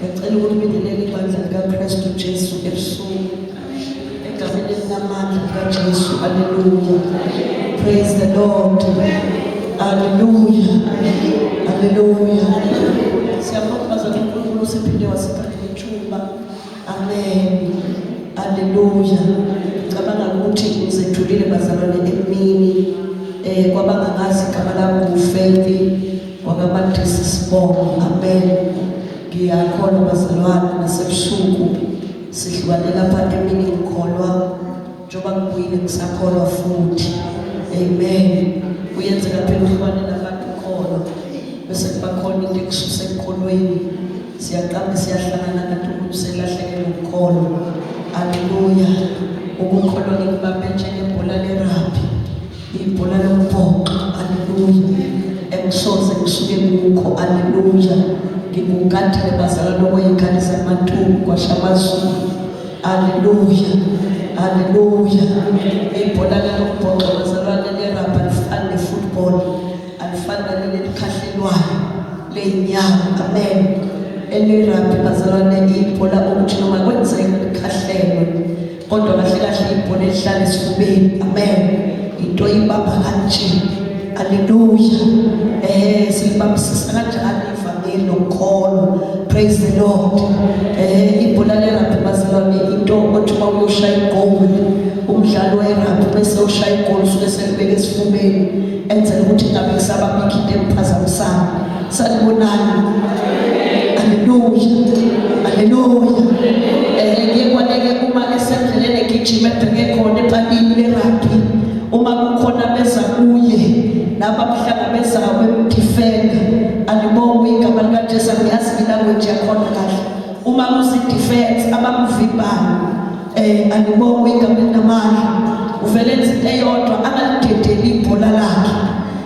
ngicela ukulibekelela ibandla likaKristu Jesu ebusuku egameni elinamandla likaJesu. Hallelujah. Praise the Lord. Hallelujah. Hallelujah. Siyabonga uNkulunkulu usiphinde wasipha ithuba. Amen. Hallelujah. Cabanga ukuthi uzethulile bazalwane emini kwabangazi igama lami uFaith kwakaMatrisi Sibongo. Amen. Ngiyakholwa bazalwane nasebusuku sihlukane lapha emini ngikholwa njengoba ngibuyile ngisakholwa futhi. Amen. Kuyenzeka phela uhlukane nabantu khona bese kuba khona into ekususa ekukholweni siyaqamba siyahlangana nathi ukuthi selahlekelwe ukukholo. Hallelujah. Ukukholwa ngibambe njengebhola lerugby, ibhola lombhoxo. Hallelujah. Emsoze ngisuke kukho. Hallelujah. Ngikukathele bazalwane okwey'ngane zamantombi kwaShamazulu. Hallelujah. Hallelujah. Ibhola lombhoxo bazalwane lerugby alifani ne-football, alifani naleli elikhahlelwayo ley'nyawo. Amen. Elirugby bazalwane ibhola ukuthi noma kwenzeka likhahlelwe kodwa kahle kahle ibhola elihlala esifubeni. Amen. Into ibamba kanje. Hallelujah. Silibambisisa kanjani ivangeli nokukholo. Praise the Lord. Ibhola lerugby bazalwane into othi uma uyoshaya igoli umdlalo werugby bese ushaya igoli usuke selibeke esifubeni enzela ukuthi ngabe kusababikho into emphazamisayo. Sanibonani. Hallelujah. Hallelujah. Ngiyekwaneke uma esendleleni egijima ebheke khona epalini lerugby uma kukhona beza kuye nabamhlangabeza wemdefender alibonga igama likaJesu. Ngiyazi ilanguage yakhona kahle. Uma kuzi-defense abamvimbayo alibonga igama linamandla uvele izinto eyodwa akalidedeli ibhola lakhe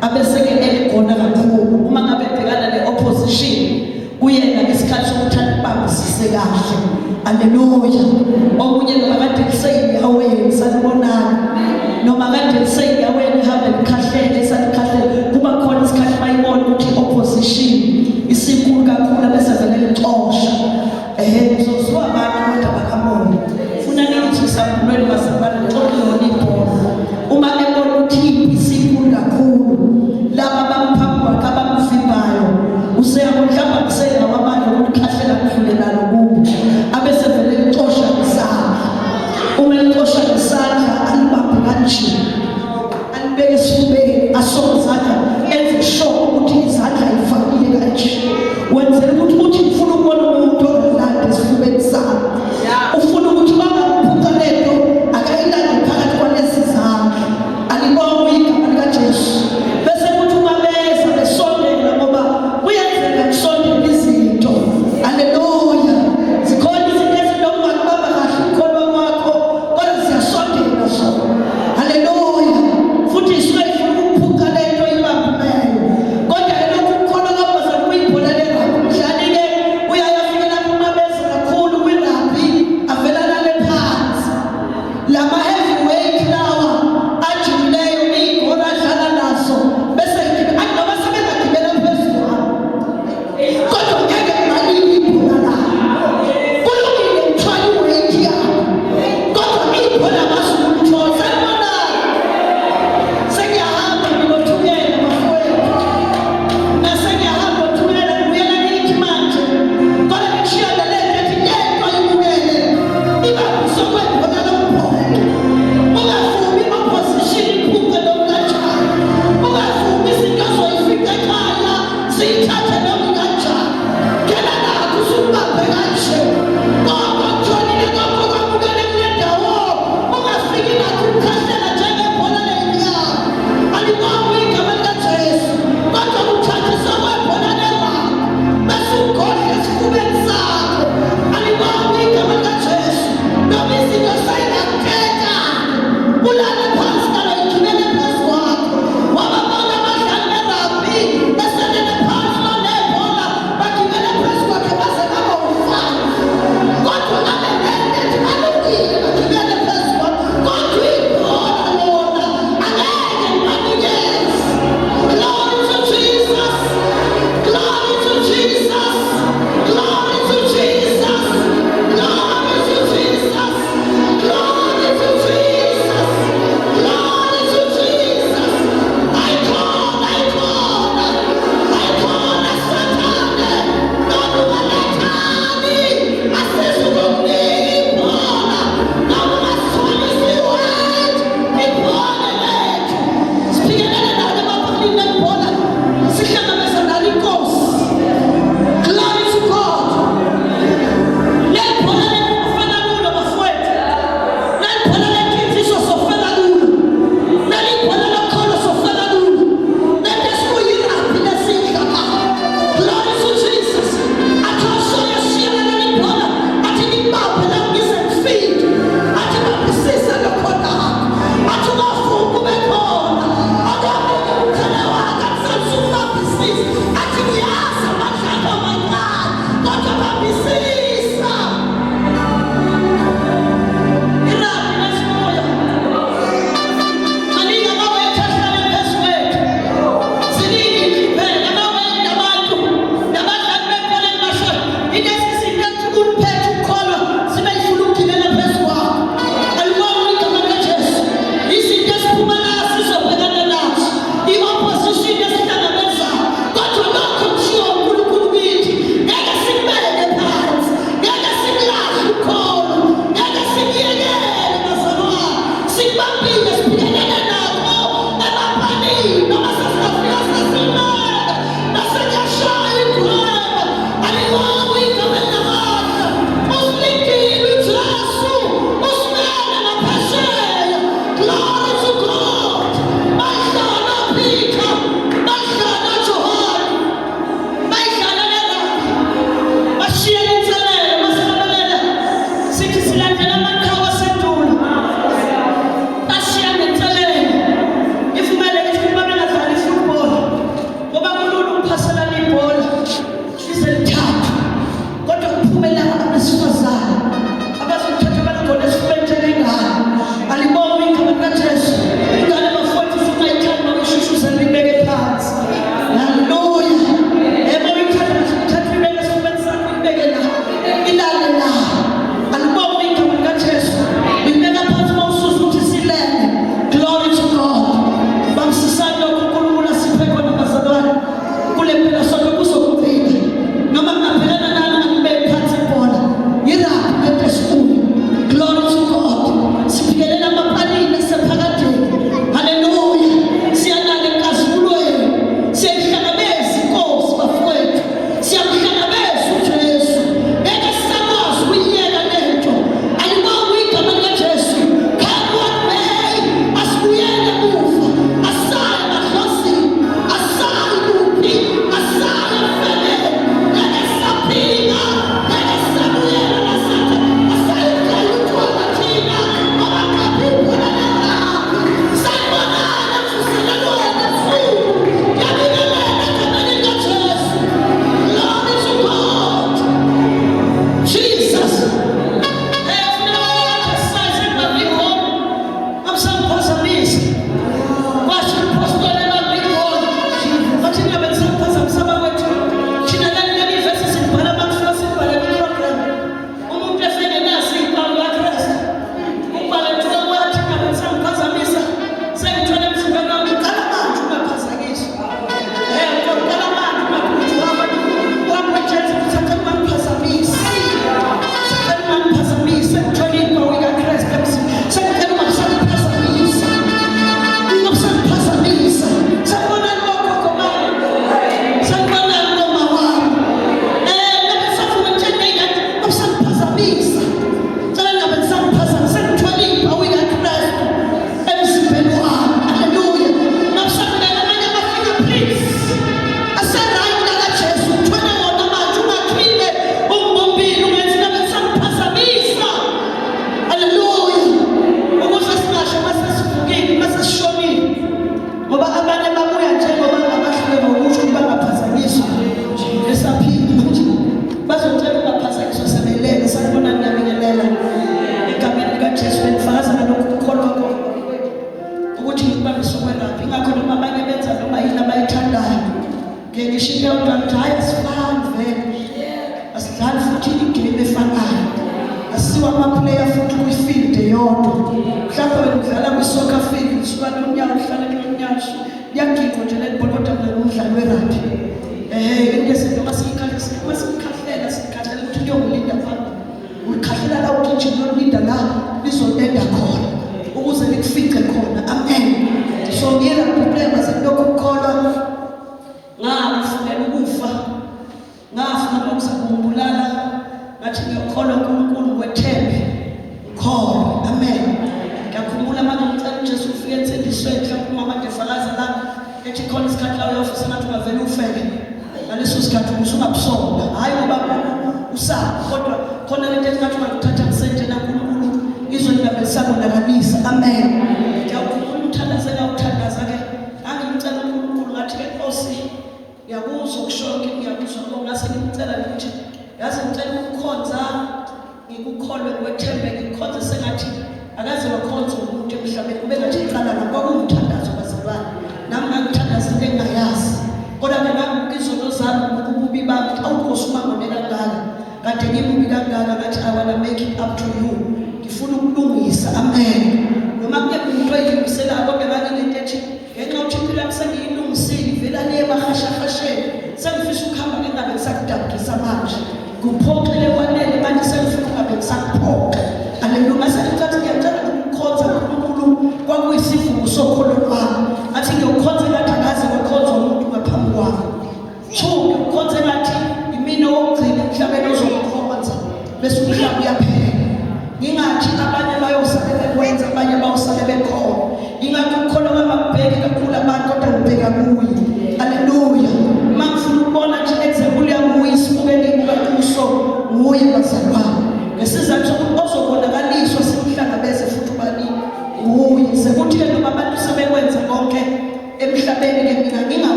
abeseke eligona kakhulu. Uma ngabe ebhekana ne-opposition kuyena isikhathi sokuthi alibambisise kahle. Hallelujah. Okunye noma kade kusey'nyaweni sanibonani, noma kade kusey'nyaweni hambe likhahlele salikhahlele kuba khona isikhathi bayibona ukuthi i-opposition isinkulu kakhulu bese vele lixosha. Ngizozwa abantu kodwa bakamoya funa ngithi isambulweni basabana xolilona ibhola uma ebona ukuthi isinkulu kakhulu laba baphambi kwakhe abamvimbayo useyakudlamba kusengawamandla ukukhahlela kudlule nalo kubo abese vele lixosha ngesandla. Uma lixosha ngesandla alibambe kanje alibeke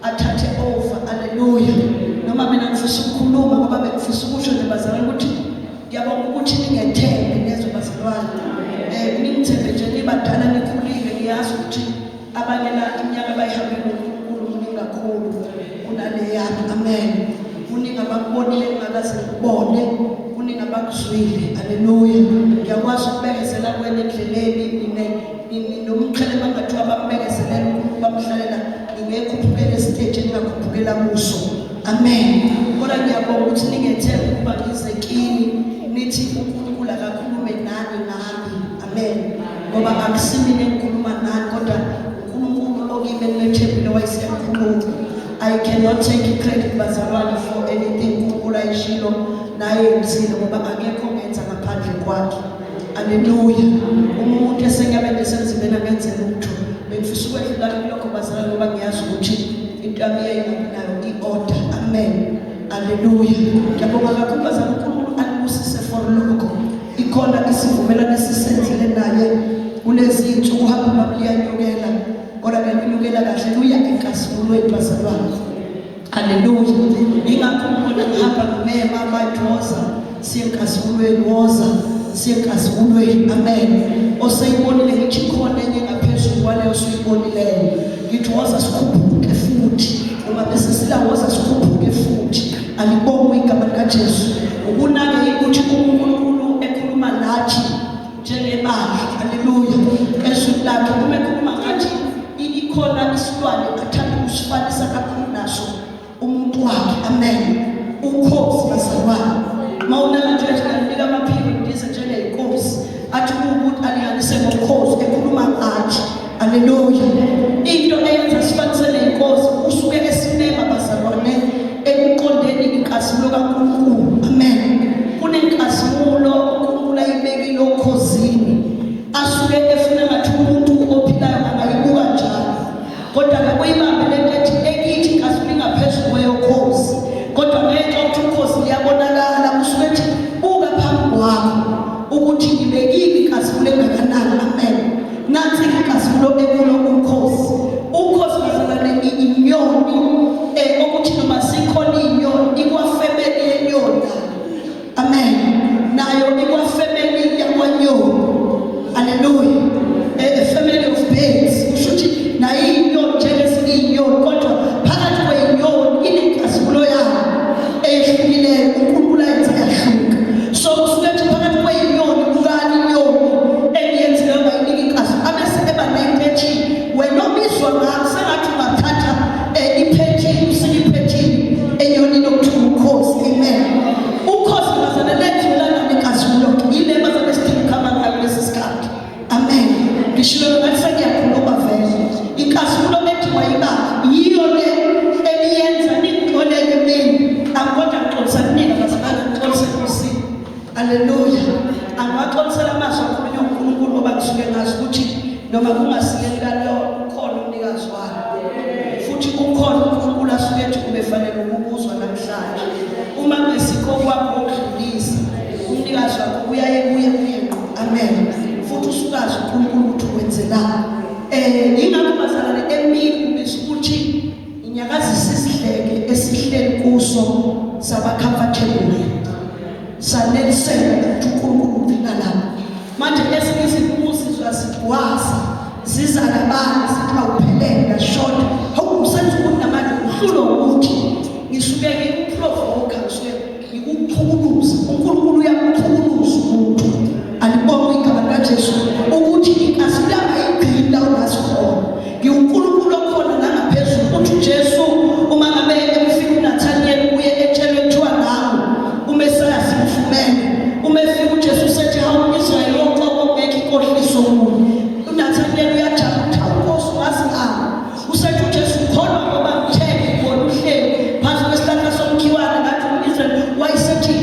Athathe over. Hallelujah. Noma mina ngifisa ukukhuluma ngoba bengifisa ngikubone kunina bakuzwile. Haleluya. Ngiyakwazi ukubekezela kwena endleleni nomqhele bangathiwa bambekezelela bamhlalela ngingekhuphukela estage engakhuphukela kuso. Amen. Kodwa ngiyabonga ukuthi ningethemba ukuba ngize kini nithi uNkulunkulu akakhulume nani ngami. Amen. Ngoba akusimini engikhuluma nani kodwa uNkulunkulu okime nethembile wayesekhuluma. I cannot take credit bazalwane for anything uNkulunkulu ayishilo naye yenzile ngoba akekho ongenza ngaphandle kwakhe. Haleluya. Umuntu esengabe desemzimeni angenze lutho. Bengifisa ukwedlula kulokho bazalwane ngoba ngiyazi ukuthi into yami yayinayo i-order. Amen. Haleluya. Ngiyabonga kakhulu bazalwane uNkulunkulu alibusise for lokho. Ikhona isivumelwano esisenzile naye kulezi insuku uhamba bamliyanyukela. Kodwa nginyukela kahle uya enkasibulweni bazalwane. Haleluya. Ingakho umuntu ngihamba nomema abadoza siyenkasibulweni woza siyenkasibulweni. Amen. Oseyibonile ngithi khona enye ngaphezulu kwaleyo suyibonileyo. Ngithi woza sikhuphuke futhi. Uma bese silawoza sikhuphuke futhi. Alibonge igama likaJesu. Ukunake ukuthi uNkulunkulu ekhuluma nathi njengebandla. Haleluya. Eswini lakhe uma ekhuluma ngathi ikhona isilwane athanda ukusifanisa kakhulu naso umuntu wakhe. Amen. Ukhozi bazalwane. Mawunaka nje kanika amaphiko ndize njengeyinkosi athi umuntu aliyanise ngokhozi ekhuluma ngathi. Haleluya. Into eyenza sifanise neyinkosi usuke esinema bazalwane ekuqondeni inkazimulo kaNkulunkulu. Amen. Kunenkazimulo uNkulunkulu ayibekile okhosini asuke efuna ngathi umuntu ophilayo angayibuka njalo. Kodwa akuyibambe lento ethi ekithi inkazimulo ingaphezulu kweyokhozi. Kodwa ngenxa yokuthi ukhozi liyabonakala usuke ethi buka phambi kwakho ukuthi ngibekile inkazimulo engakanani. Amen. Nansi inkazimulo ekulo ukhozi. Ukhozi bazalwane inyoni ukuthi noma sikhona inyoni ikwafemeli yenyoni. Amen. Nayo ikwafemeli yakwanyoni. Hallelujah. A family of birds. Ushuthi nayo inyoni njengezinye inyoni kodwa phakathi kwenyoni inenkazimulo yayo eyehlukileyo. uNkulunkulu ayenza yahluka. So usuke phakathi kwenyoni kukani inyoni engiyenzileyo bayinika inkazimulo. Abese eba nento wena obizwa ngayo sengathi ungathatha iphethini usike iphethini enyonini okuthiwa ukhozi. Amen. Ukhozi bazalwane lethulana nenkazimulo yile bazalwane sidinga ngayo lesi sikhathi. Amen. Ngishilo ngathi sengiyakhuluma vele. Inkazimulo ethi wayiba yiyo le eyenza ningixolele mina. Angikodwa ngixolisa nina bazalwane ngixolise kusini. Haleluya. Angiwaxolisela amazwi akhulunywa uNkulunkulu ngoba ngisuke ngazi ukuthi noma kungasikeli kalo ukhona umnikazi wayo. Futhi ukhona uNkulunkulu asuke ethi kubefanele ukubuzwa namhlanje. Uma ngesikho kwakho ukudlulisa umnikazi wakho uyaye kuye ngqo. Amen. Futhi usukazi uNkulunkulu ukuthi wenzelani. Ingakho bazalwane emini kubizwa ukuthi inyakazisa isihleke esihleli kuso saba comfortable. Sanelisela ukuthi uNkulunkulu uthina manje ezinye izibuzo zazigwaza ziza nabani sithi awuphelele ngashona. Hawu usenza ukuthi namanje uhlulo ukuthi ngisuke ngikuprovoke ngisuke ngikuphukuluza. uNkulunkulu uyakuphukuluza umuntu. Alibonge igama likaJesu ukuthi inkazimulo ayigcini la ungazikhona. ngiuNkulunkulu okhona nangaphezulu uthi uJesu uma ngabe efika uNathaniel kuye etshelwe kuthiwa nawe uMesaya simfumene. Uma efika uJesu sethi hawu Israyeli oqobo ngeke inkohliso umuntu. uNathaniel uyajabula uNkosi wazi ngami. Usethi uJesu khona ngoba ngithenge khona uhleli phansi kwesihlahla somkhiwane ngathi uIsrayeli wayesethi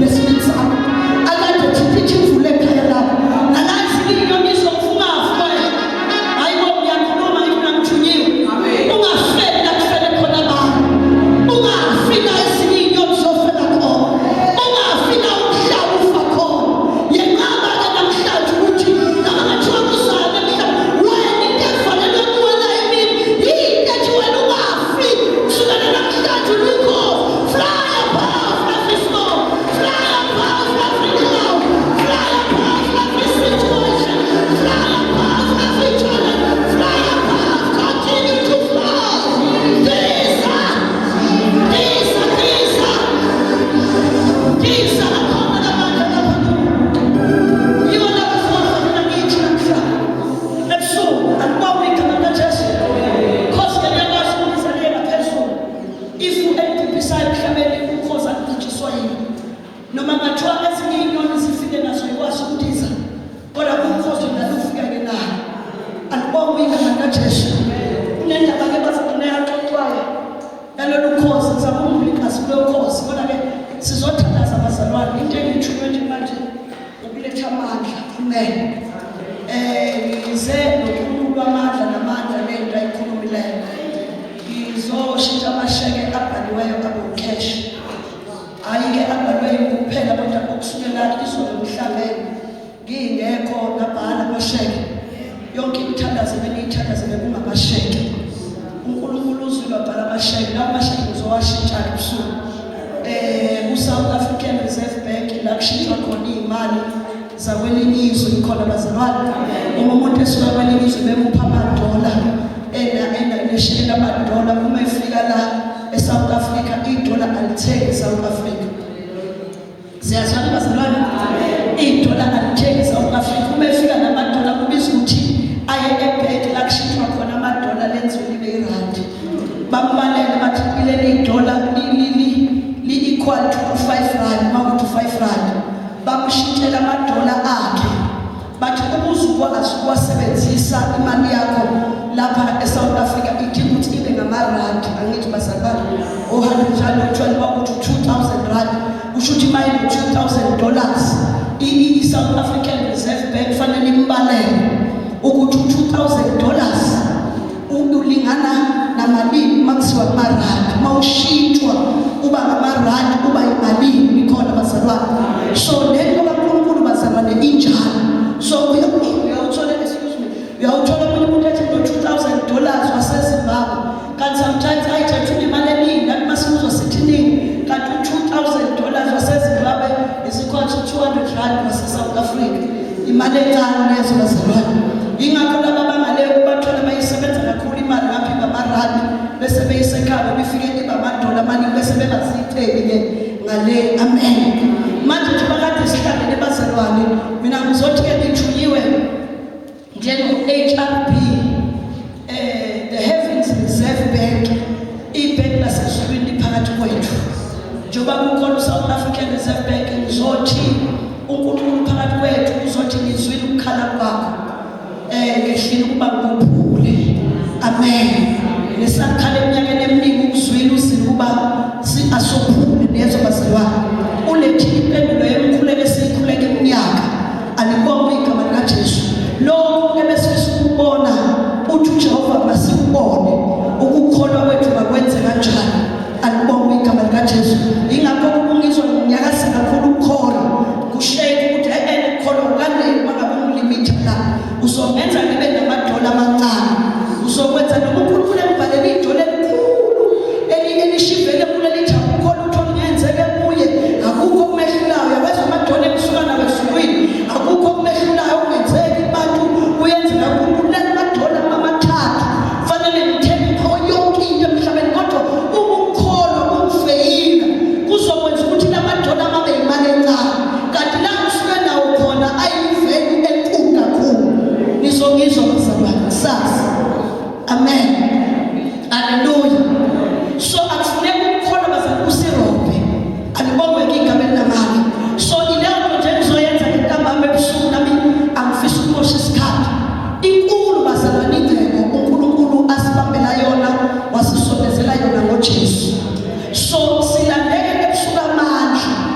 esimini sakho akade thithi ivule ekhaya lakho nalazi inyoni izofuna afuye hayibo uyakhuluma nginamthunyiwe ungafeli nakufele khona abantu ungafika esinye inyoni zofela khona ungafika umhlaba ufa khona yenqaba ke namhlanje ukuthi namathiwa kuzana emhlaba wena into efanele kuwena emini yinto ethi wena ungafi kusukela namhlanje ulukho fly above every storm fly above every cloud fly above every situation fly above every challenge fly above continue to fly These are akona namandla lapha yiwo lapho sifuna ngithi namhlanje ebusuku anibawika igama likaJesu Nkosi ngiyakwazi ukulizalela phezulu if uendiphisayo emhlabeni ukhoza kuncitshiswa yini noma ngathiwa ezinye inyoni zifike nazo ikwazi ukudiza kodwa ukhozi nalo ufike-ke nayo anibawika igama likaJesu kunendaba ke bazagcina yaxoxwayo yalolu khozi ngizama ukumlikazi kulo khozi kodwa-ke sizothandaza abazalwane into engiyithunywe nje manje ukuletha amandla amen ngize nokukhulu amandla namandla lento ayikhulumileyo ngizoshintsha amasheke abhaliweyo abe ucash hhayi-ke abhaliweyo kuphela kodwa okusukela izolo emhlabeni ngingekho ngabhala amasheke yonke imithandazo beniyithandazele kungamasheke uNkulunkulu uzwile wabhala amasheke lawo masheke ngizowashintsha-ke ebusuku ku-South African Reserve Bank la kushintshwa khona iy'mali zakwelinye izwe ikhona abazalwane uma umuntu esuka kwelinye izwe bemupha amadola eneshekeli amadola uma efika la eSouth Africa idola alithengi eSouth Africa siyazwana abazalwane idola alithengi eSouth Africa uma efika namadola kubiza ukuthi aye ebhenki la kushintshwa khona amadola lenziwe libe irandi bambalele bathi leli dola li-equal to 5 rand makuthi 5 rand bamshintshela amadola akhe bathi ukuze ukwazi ukuwasebenzisa imali yakho lapha eSouth Africa idinga ukuthi ibe ngamarandi angithi bazalwane o100 njalo utshwala bakuthi 2000 rand kusho ukuthi imali $2,000 i-South African Reserve Bank fanele imbalele ukuthi $2,000 ulingana namalini makuziwa amarandi mawushintshwa uba ngamarandi uba imalini ikhona bazalwane so lento kaNkulunkulu bazalwane injalo so uyawuthola umunye umuntu ethi $2,000 waseZimbabwe kanti sometimes ayithethe imali eningi nathi masibuzwa sithi ningi kanti $2,000 waseZimbabwe is equal to 200 rand waseSouth Africa imali encane lezo bazalwane ingakho laba bangaleyo kubathola bayisebenza kakhulu imali ngaphi ngamarandi bese beyisekhaya befike ibamadola amaningi bese bebazitheli-ke ngale amen manje nje bakade sihlangene bazalwane mina ngizothi-ke ngithunyiwe njengo-HRB the Heavens Reserve Bank ibhenki lasezulwini liphakathi kwethu njengoba kukhona uSouth African Reserve Bank ngizothi uNkulunkulu phakathi kwethu uzothi ngizwile ukukhala kwakho ngehlile ukuba ngikhuphule amen nesakhala eminyakeni eminingi ukuzwile uzile ukuba asophule nezo bazalwane ulethi impendulo yemkhuleko esiyikhuleka iminyaka alibonge igama likaJesu lokho ebesifisa ukubona uthi uJehova masikubone ukukholwa kwethu makwenze kanjani alibonge igama likaJesu ingakho kubungizwa ngiyakasi kakhulu ukukholwa kusheke ukuthi ukukholwa kanene mangabe ungilimit la uzongenza ngibe namadola amancane uzokwenza noma uNkulunkulu embhalele idola elikhulu elishivele kuleli jabu ukholwa ukuthi ngiyenzeke kuye akukho okumehlulayo yabezwa amadola emsuka nabesulwini akukho okumehlulayo ungenzeki abantu kuyenzeka uNkulunkulu amadola amathathu fanele ngithembe yonke into emhlabeni kodwa ukukholwa ukufeyila kuzokwenza ukuthi lamadola amabe imali encane kanti la usuke nawo khona ayiveli enkulu kakhulu nizongizwa bazalwane sasa amen haleluya so akufuneka ukukholwa bazalwane usirobhe alibongwe igama elinamali so ileyo nto nje ngizoyenza ngentambama ebusuku nami angifisa ukumosha isikhathi inkulu bazalwane ingcebo uNkulunkulu asibambela yona wasisondezela yona ngoJesu so silandeke ebusuku amandla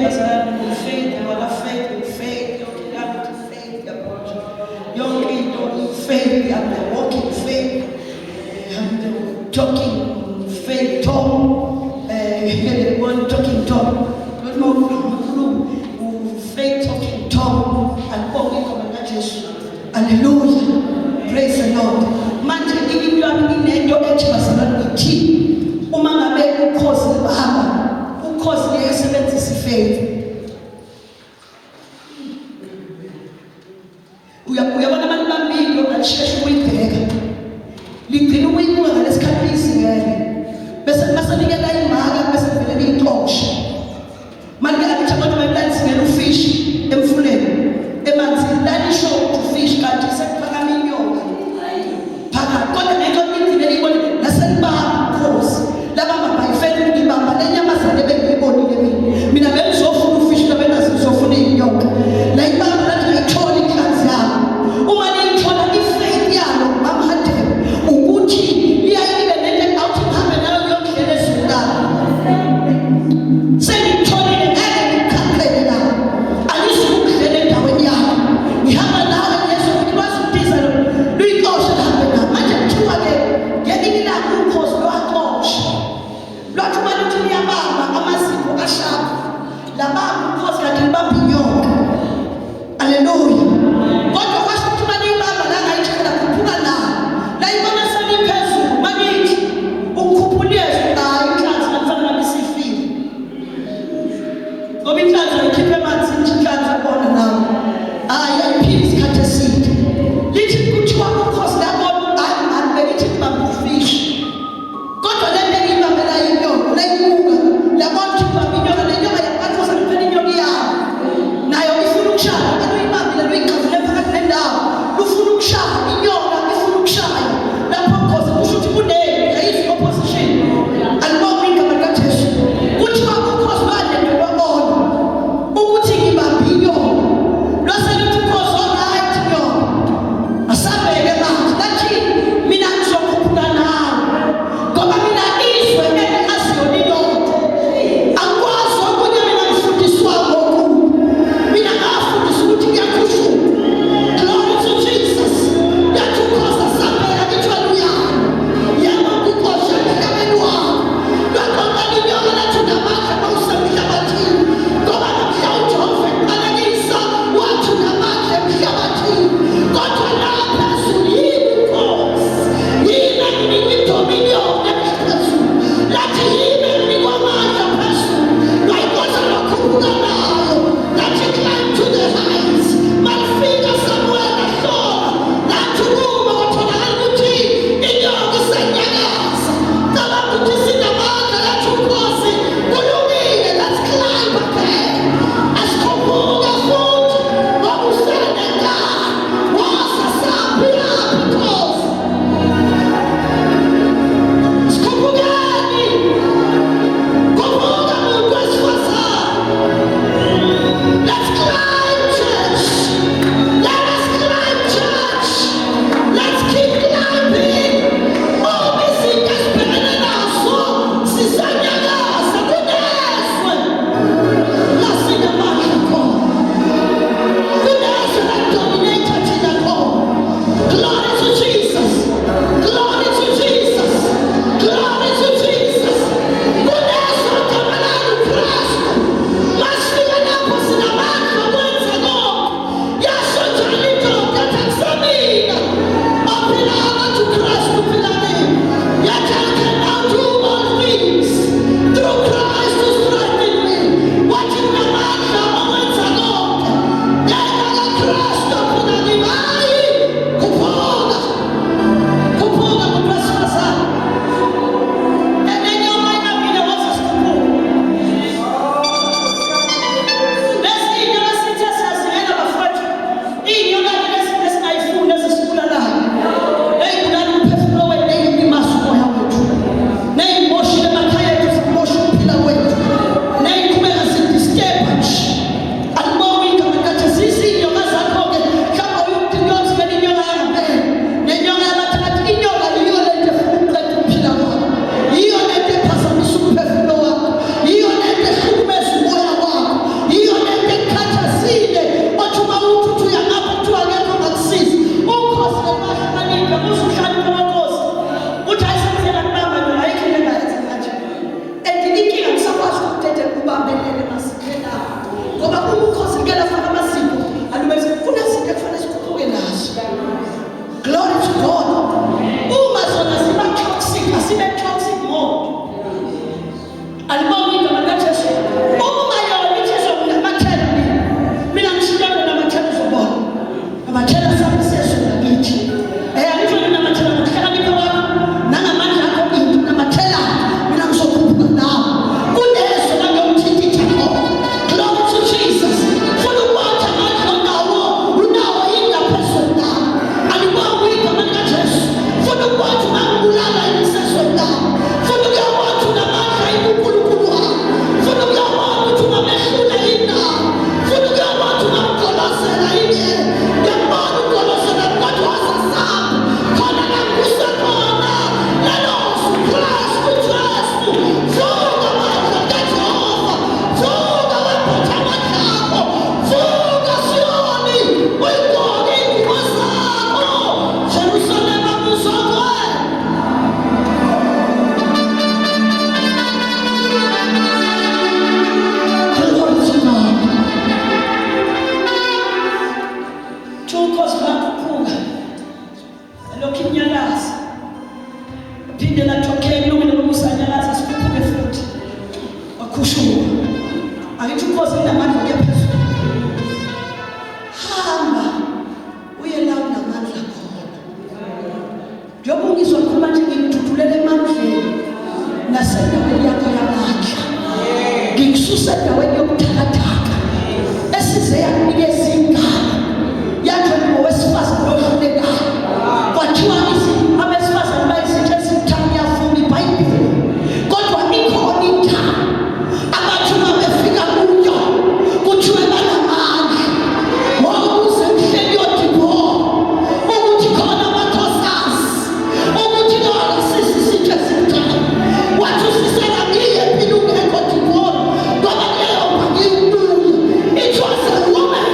faith, faith, you are faith, faith, faith, young people, faith, and walking faith, and talking faith, tongue, one talking tongue, faith talking tongue, and walking on Jesus. Hallelujah. Praise the Lord. Manje into into echibasalani ngithi uma ngabe ukhozi bahamba ukhozi leyesebenzisa ifaith uyabona abantu bambili alisheshe uyibheka ligcina uyibuka ngalesikhathi izingeke bese masanikela imaka bese vele liyixosha manje athi abantu bayibalisingela ufish emfuleni emanzini lanisho ufish kanti sekuphakama inyonga phakathi kodwa nento indlela elibone naselibamba ukhozi labamba bayifela ngibamba lenyamazane bengiyibonile mina bengizofuna ufish labena sizofuna inyonga la ibamba lathi ayithola inhlanzi yabo uma liyithola ifaith yalo mamhade ukuthi liyayibe nento awuthi hambe nayo yokudlela ezulana sengitholile ngeke ngikhaphele la alizukudlela endaweni yami ngihamba nawe Yesu ukuthi bazutiza lo luyixosha hambe na manje kuthiwa ke ngelinye lakho ukhozi lwaxosha lwathi uma luthi liyabamba amaziko ashapha labamba ukhozi kanti libamba inyonga haleluya kodwa kwasho ukuthi uma liyibamba la ngayithola khuphuka la la ibona seliphezulu manithi ukukhuphulezwe hayi inhlanzi akufanele ngisifile ngoba inhlanzi ayikhiphe emanzini inhlanzi abona nawe hayi ayiphili isikhathi eside lithi kuthiwa ukhozi labona hayi mani belithi libamba ufish kodwa le nto ngiyibambela inyonga layibuka labona ukuthi libamba inyonga lenyonga yakathosa kuphela inyonga yayo nayo ifuna ukushaya aluyibambile luyiqavule phakathi nendawo lufuna ukushaya inyonga ifuna ukushaya lapho ukhozi kusho ukuthi kuneni yayizwi opposition alibona igama likaJesu kuthiwa ukhozi lwalento lwabona ukuthi ngibambe inyonga lwaseluthi ukhozi inkosi inamandla kuya phezulu. Hamba uye la unamandla khona. Njengoba ngizwa khuluma nje ngikuthulele emandleni nasendaweni yakho yamandla. Ngikususa endaweni yokuthakathaka esize yakunikeza ingalo yakho ngowesifazane ohlulekayo. Kwathiwa abesifazane bayizitshe ezithathu yafuna iBhayibheli, kodwa ikhona indawo abathi uma befika kuyo kuthiwe banamandla. Wakuze mhleli yoDibora ukuthi khona amakhosikazi ukuthi lona sisitshe esithathu wathi usisela ngiye phela ungekho Dibora ngoba leyo bangibuye. It was a woman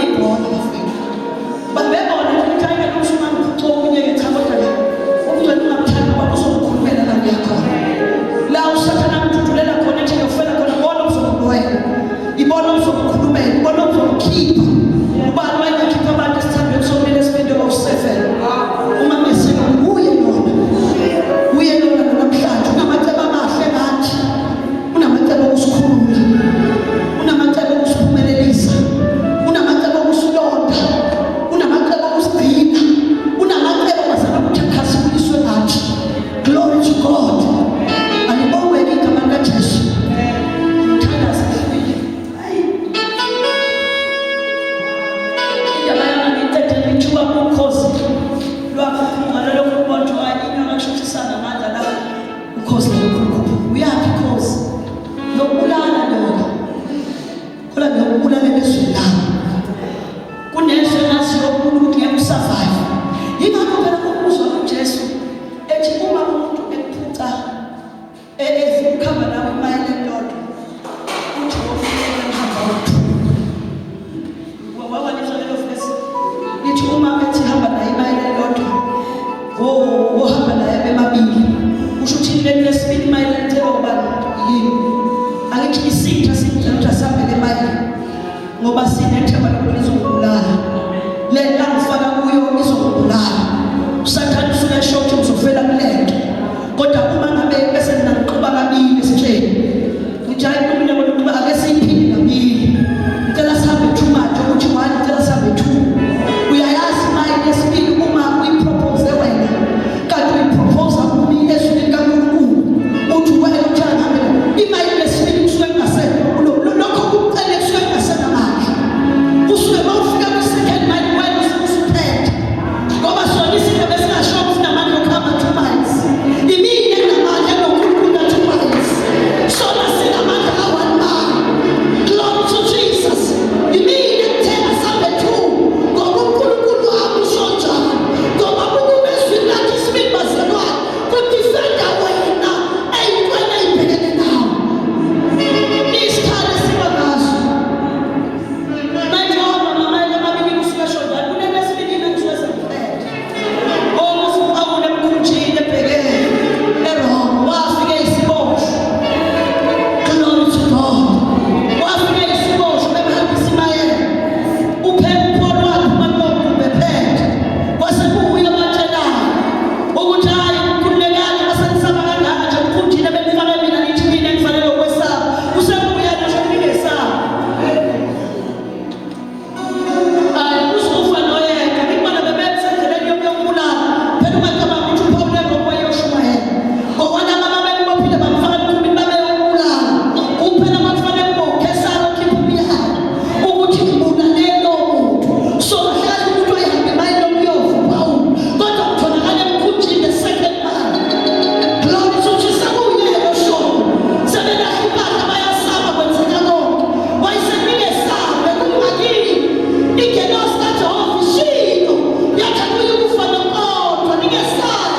ibhola bafika babebona ukuthi ayike kusuma ngokucomye ngechakoda le ukuthi ungathanda ngoba uzokhulumela la yakhona la usathana mthutulela khona nje yofela khona bona uzokuwela ibona uzokukhulumela ibona uzokukhipha ubani wayekhipha abantu esithandweni somele esipendo of 7 uma ngesiko uye lona namhlanje unamacebo amahle ngathi unamacebo okusikhulula unamacebo okusiphumelelisa unamacebo okusilonda unamacebo okusigcina unamacebo bazama ukuthathasa kuliswe ngathi glory to God alibonge igama likaJesu ngithanda sifike hayi indaba yami ngithethe lithuba ukhozi lwakuphuma lokho bonto ayina ngashuthisa ngamandla la ukhozi lokho uyaphi ukhozi lokubulala lokho khola lokubulala bezwe la kunezwe nasiyo umuntu ngeke usurvive yingakho phela ukuzwa uJesu ethi uma umuntu ephuca ezikhamba nawe imayile lodwa uthi wofika hamba wethu wawa nizolelo fesi lithi uma ethi hamba naye imayile lodwa wohamba naye bemabili usho ukuthi lesibili imayile lithela ubani yini akithi isitha sinjalo sasamele imayile ngoba sinethemba lokuthi izokubulala le ngifaka kuyo izokubulala usathana usuka short uzofela kulento kodwa uma ngabe bese ngiqhuba kabili esitsheni ngijayi kumina ngokuba ake siphinde kabili ngicela sihambe 2 manje ukuthi 1 ngicela sihambe 2 uyayazi imali lesibili uma uyipropose wena kanti uyipropose kumi ezweni kaNkulunkulu uthi wena uthanda imali lesibili kusuke kungasena lokho kucela kusuke kungasena manje kusuke mawufika ku second mile wena usuphethe ngoba sona isinto besingasho sinamandla okuhamba 2 miles imini enamandla noNkulunkulu ka 2 miles sona sinamandla ka 1 mile glory to Jesus imini ekuthena sambe 2 ngoba uNkulunkulu wami usonjani ngoba ukubezwini lakhe isibili bazalwane kudifenda wena eyintweni eyibhekene nawe isikhathi siba ngaso manje mama manje mabili kusuka shoda kunesibili kusuka sephethe awune mkhunjini ebhekene eRoma wafike isiboshwa glory to God wafike isiboshwa bebehambisa imayela uphepho lwakhe maloku bephethe kwase kubuya abatshelayo ukuthi hayi ukhululekani basenisaba kangaka nje mkhunjini benifake mina nithi mina ngifanele ukwesaba usebuya nje ngingesaba usufa noyeka ngibona bebesendleleni yokubulala phela umagama ukuthi uPaul ngoba yoshumayela ngokwala mama bekubophile bamfaka kumbi babe yokubulala kuphela bafanele ukukhesara khiphiya ukuthi ngibulale lo muntu so hlala umuntu ayihamba imayile lokuyova Paul kodwa kutholakala emkhunjini second man glory to Jesus uyelo sho sebela hipaka bayasaba kwenzeka konke wayeseningesaba kumagini igenos kaJehova ishilo yakhakuye ukufana kodwa ningesaba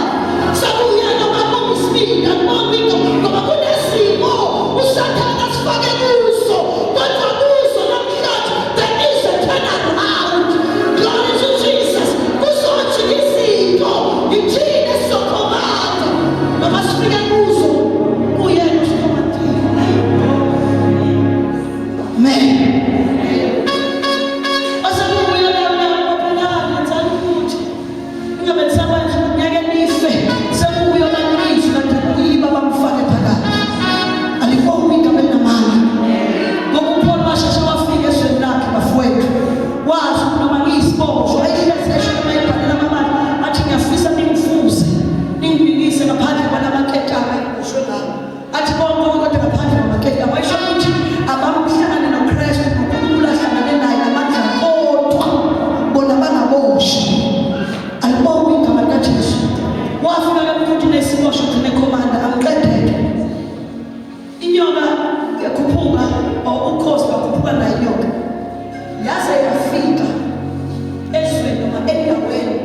sabuya noma isibindi akubonga ngoba kunesimo usathana sifake kuso kodwa kuso namhlanje there is a turnaround glory to Jesus kuzothi izinto ithine sokhomanda noma sifike kuso kuyena usikhomandile amen asabuya lapha phela ngithanda ukuthi ingabe nisakwazi ukunyaka nife sekubuya banizwe kanti kuyiba bamfake phakathi alibonga igama linamandla ngoba uPaul washesha wafika ezweni lakhe bafowethu wazi ukuthi noma ngiyisiboshwa ayihlepheshe noma ibhalela amabali athi ngiyafisa ningifuze ninginikise ngaphandle kwalamaketanga engibushwe ngawo athi bonke kodwa ngaphandle kwamaketanga wayisho ukuthi abamhlangane noKristu uNkulunkulu ahlangane naye namandla kodwa bona bangaboshi alibonga igama likaJesu wafika ukuthi nesibosho nekhomanda amqedeke inyoka yakhuphuka ukhozi bakhuphuka nayo inyoka yaze yafika ezweni noma endaweni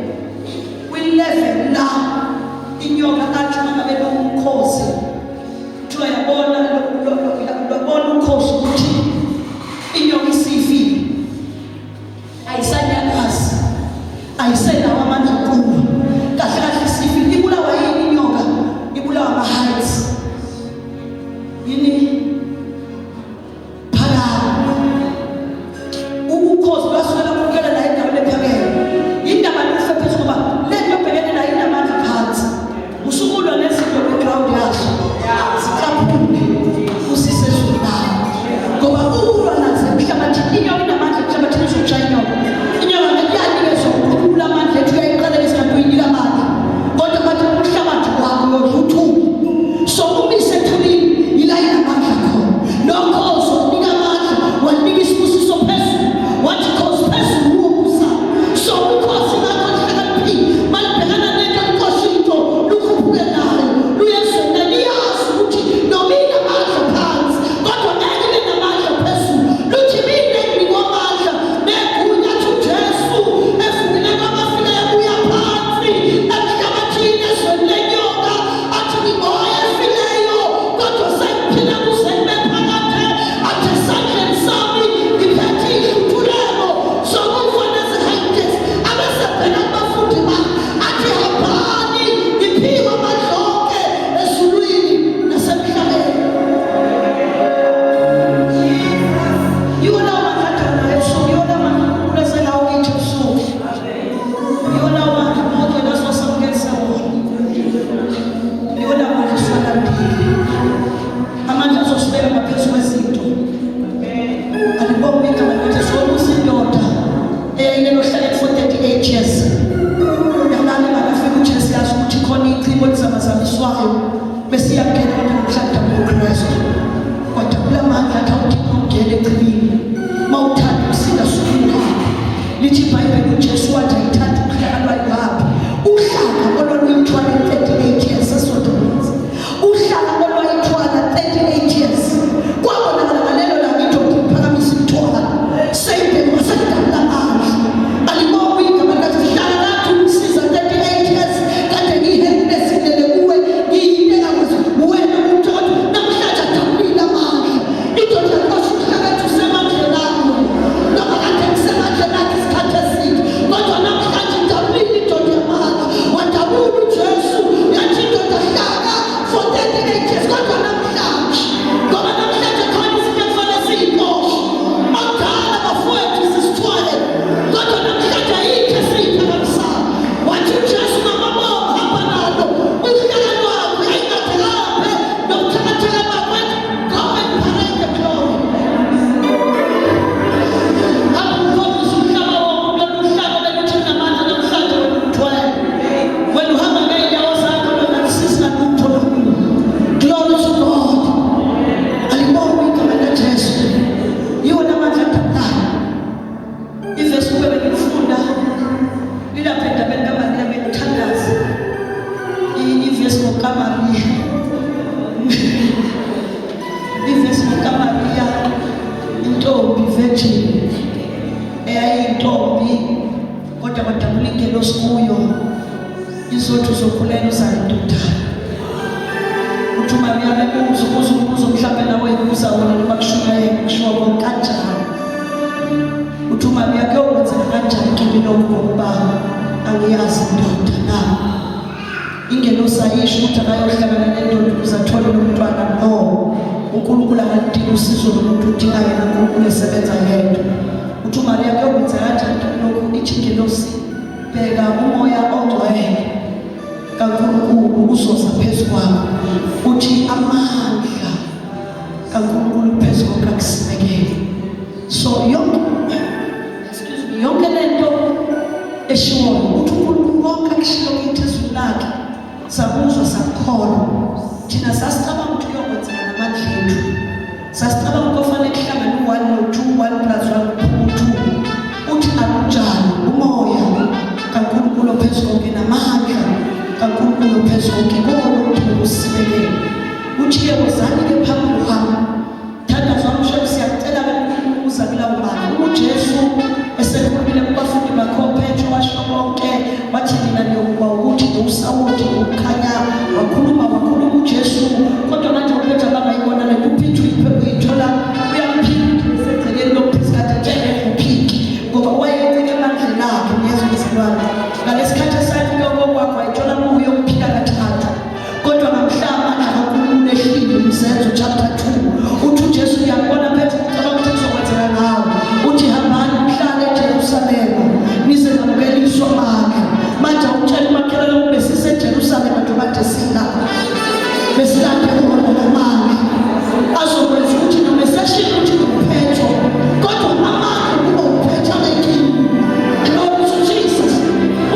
kwi-level la inyoka athi mangabe umkhozi kuthiwa yabona ukhozi ukuthi inyoka isifile ingelosi kuyo izothi uzokhulela uzayidudana. Uthi uma uyabebuza ubuza mhlawumbe nawe ubuza wona noma kushuka kanjani. Uthi uma uyakwenza kanjani kimi nokuba angiyazi indoda na. Ingelosi ayisho ukuthi akayohlangana nendoda uzathola nomntwana no. uNkulunkulu akalidingi usizo lomuntu udinga yena uNkulunkulu esebenza yedwa. Uthi uma uyakwenza kanjani kimi nokuba ingelosi bheka umoya ongcwele kaNkulunkulu uzoza phezu kwakho. Uthi amandla kaNkulunkulu phezu kwakho akusimekele. So yonke lento eshiwoyo uthi uNkulunkulu wonke akushiwo kithi ezweni lakhe sabuzwa sakholwa. Thina sasicabanga ukuthi kuyokwenzeka namandla ethu. Sasicabanga ukuthi kufanele kuhlangane u1 no2 1 plus 1 2. Uthi akunjalo. Umoya kaNkulunkulu phezu kwakhe namandla kaNkulunkulu phezu kwakhe konke usimekele. Uthi-ke wozani-ke phambili kwami. Thandazwa mshebe siyacela kaNkulunkulu uza kulawo mali. UJesu esekhulumile kubafundi bakhe oPetro washo konke wathi mina niyokuba ukuthi usawuthi ukukhanya wakhuluma uJesu kodwa manje uPetro abangayibona le uPetro uyithola uyamphika esenzeleni lokuphi kade njenge uphiki ngoba wayenzeke emandleni akhe ngezwe izilwane ngalesikhathi esakhe ngokwakho ayithola kuyo ukuphika kathathu kodwa namhlanje akaNkulunkulu ehlile Msenzo chapter 2 uthi uJesu uyabona Petro ucabanga ukuthi kuzokwenzeka ngawo uthi hambani mhlale eJerusalema nize namkeliswa amandla manje utshela umakhelwane ukuthi siseJerusalema njengoba desina besilaphe khona namandla azokwenza ukuthi noma seshiya ukuthi uPetro kodwa amandla kuba uPetro ekini. Glory to Jesus.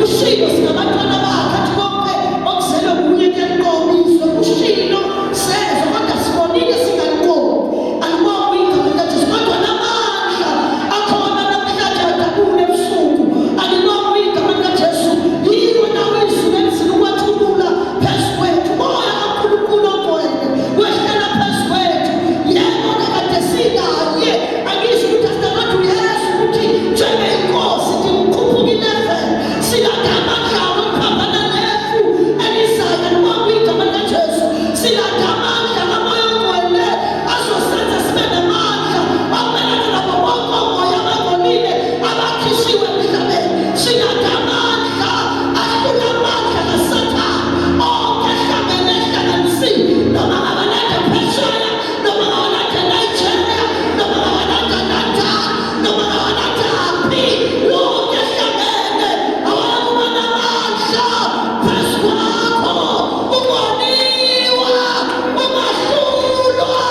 Ushilo sinabantwana bakhe athi konke okuzelwe kuye kuyanqobiswa. Ushilo sezwe kodwa sibonile singalinqobi. Alibonga igama likaJesu kodwa namandla akhona namhlanje adabule ebusuku. Alibonga igama likaJesu. Yiwo nawe izwi emzini ukwathulula phezu kwethu. Moya kaNkulunkulu ogcwele wehlela phezu kwethu. Yebo kade sinaye angisho ukuthi asidabantu Yesu ukuthi njengeyinkosi ndikukhuphuka silagamandla okuphambana nethu elizayo. Alibonga igama likaJesu. Silagamandla kamoya ogcwele azosenza sibe namandla amelana nabo bonke umoya abangcolile abakhishiwe emhlabeni. Silagamandla ahlula amandla kaSathane onke ehlanganisiwe noma abalanda phesheya noma abalanda Nigeria noma abalanda Natal noma abalanda Happy lonke ehlangene awakuba namandla phezu kwakho uboniwa ungahlulwa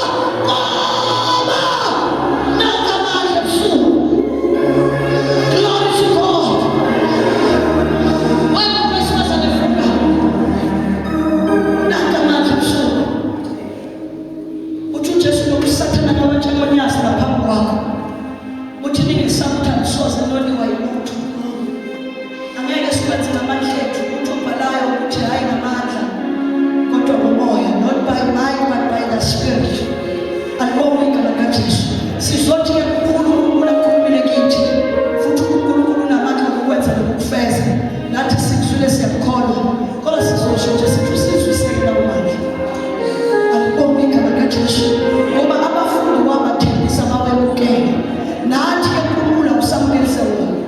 ngoba nakamandla ebusuku. Glory to God. When Christmas and Africa nakamandla ebusuku uthi uJesu nokusathana nabantshangonyasi ngaphambi kwakho uthi ningesamthanda soze noniwa yilutho angeke sikwenze ngamandla ethu uthi ubhalayo ukuthi hayi ngamandla kodwa ngomoya not by might but by the Spirit. Alibonga igama likaJesu. Sizothi uNkulunkulu akhulumile kithi futhi uNkulunkulu unamandla okwenza lokufeza nathi sikuzwile siyakholwa kodwa sizosho nje sithi usizwiseke lawo mandla. Alibonga igama likaJesu ngoba abafundi wabathembisa bawemukele nathi uNkulunkulu akusamukelise wona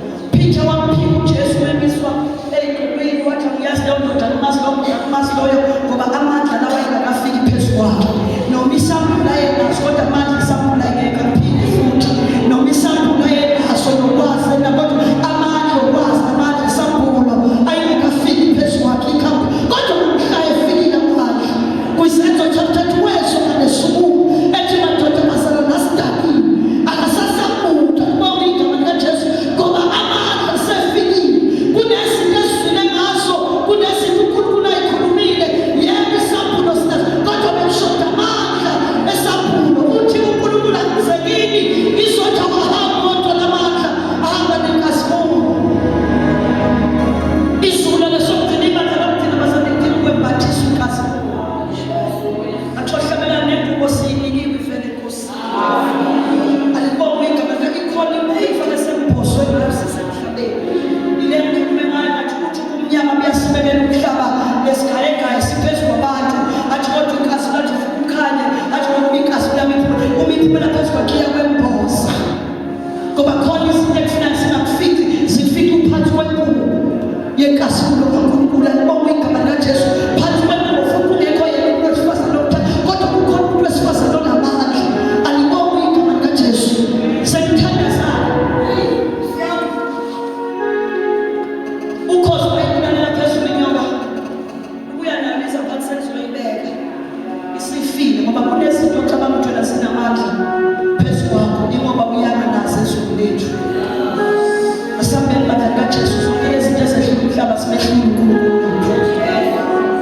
simehlule uNkulunkulu wethu.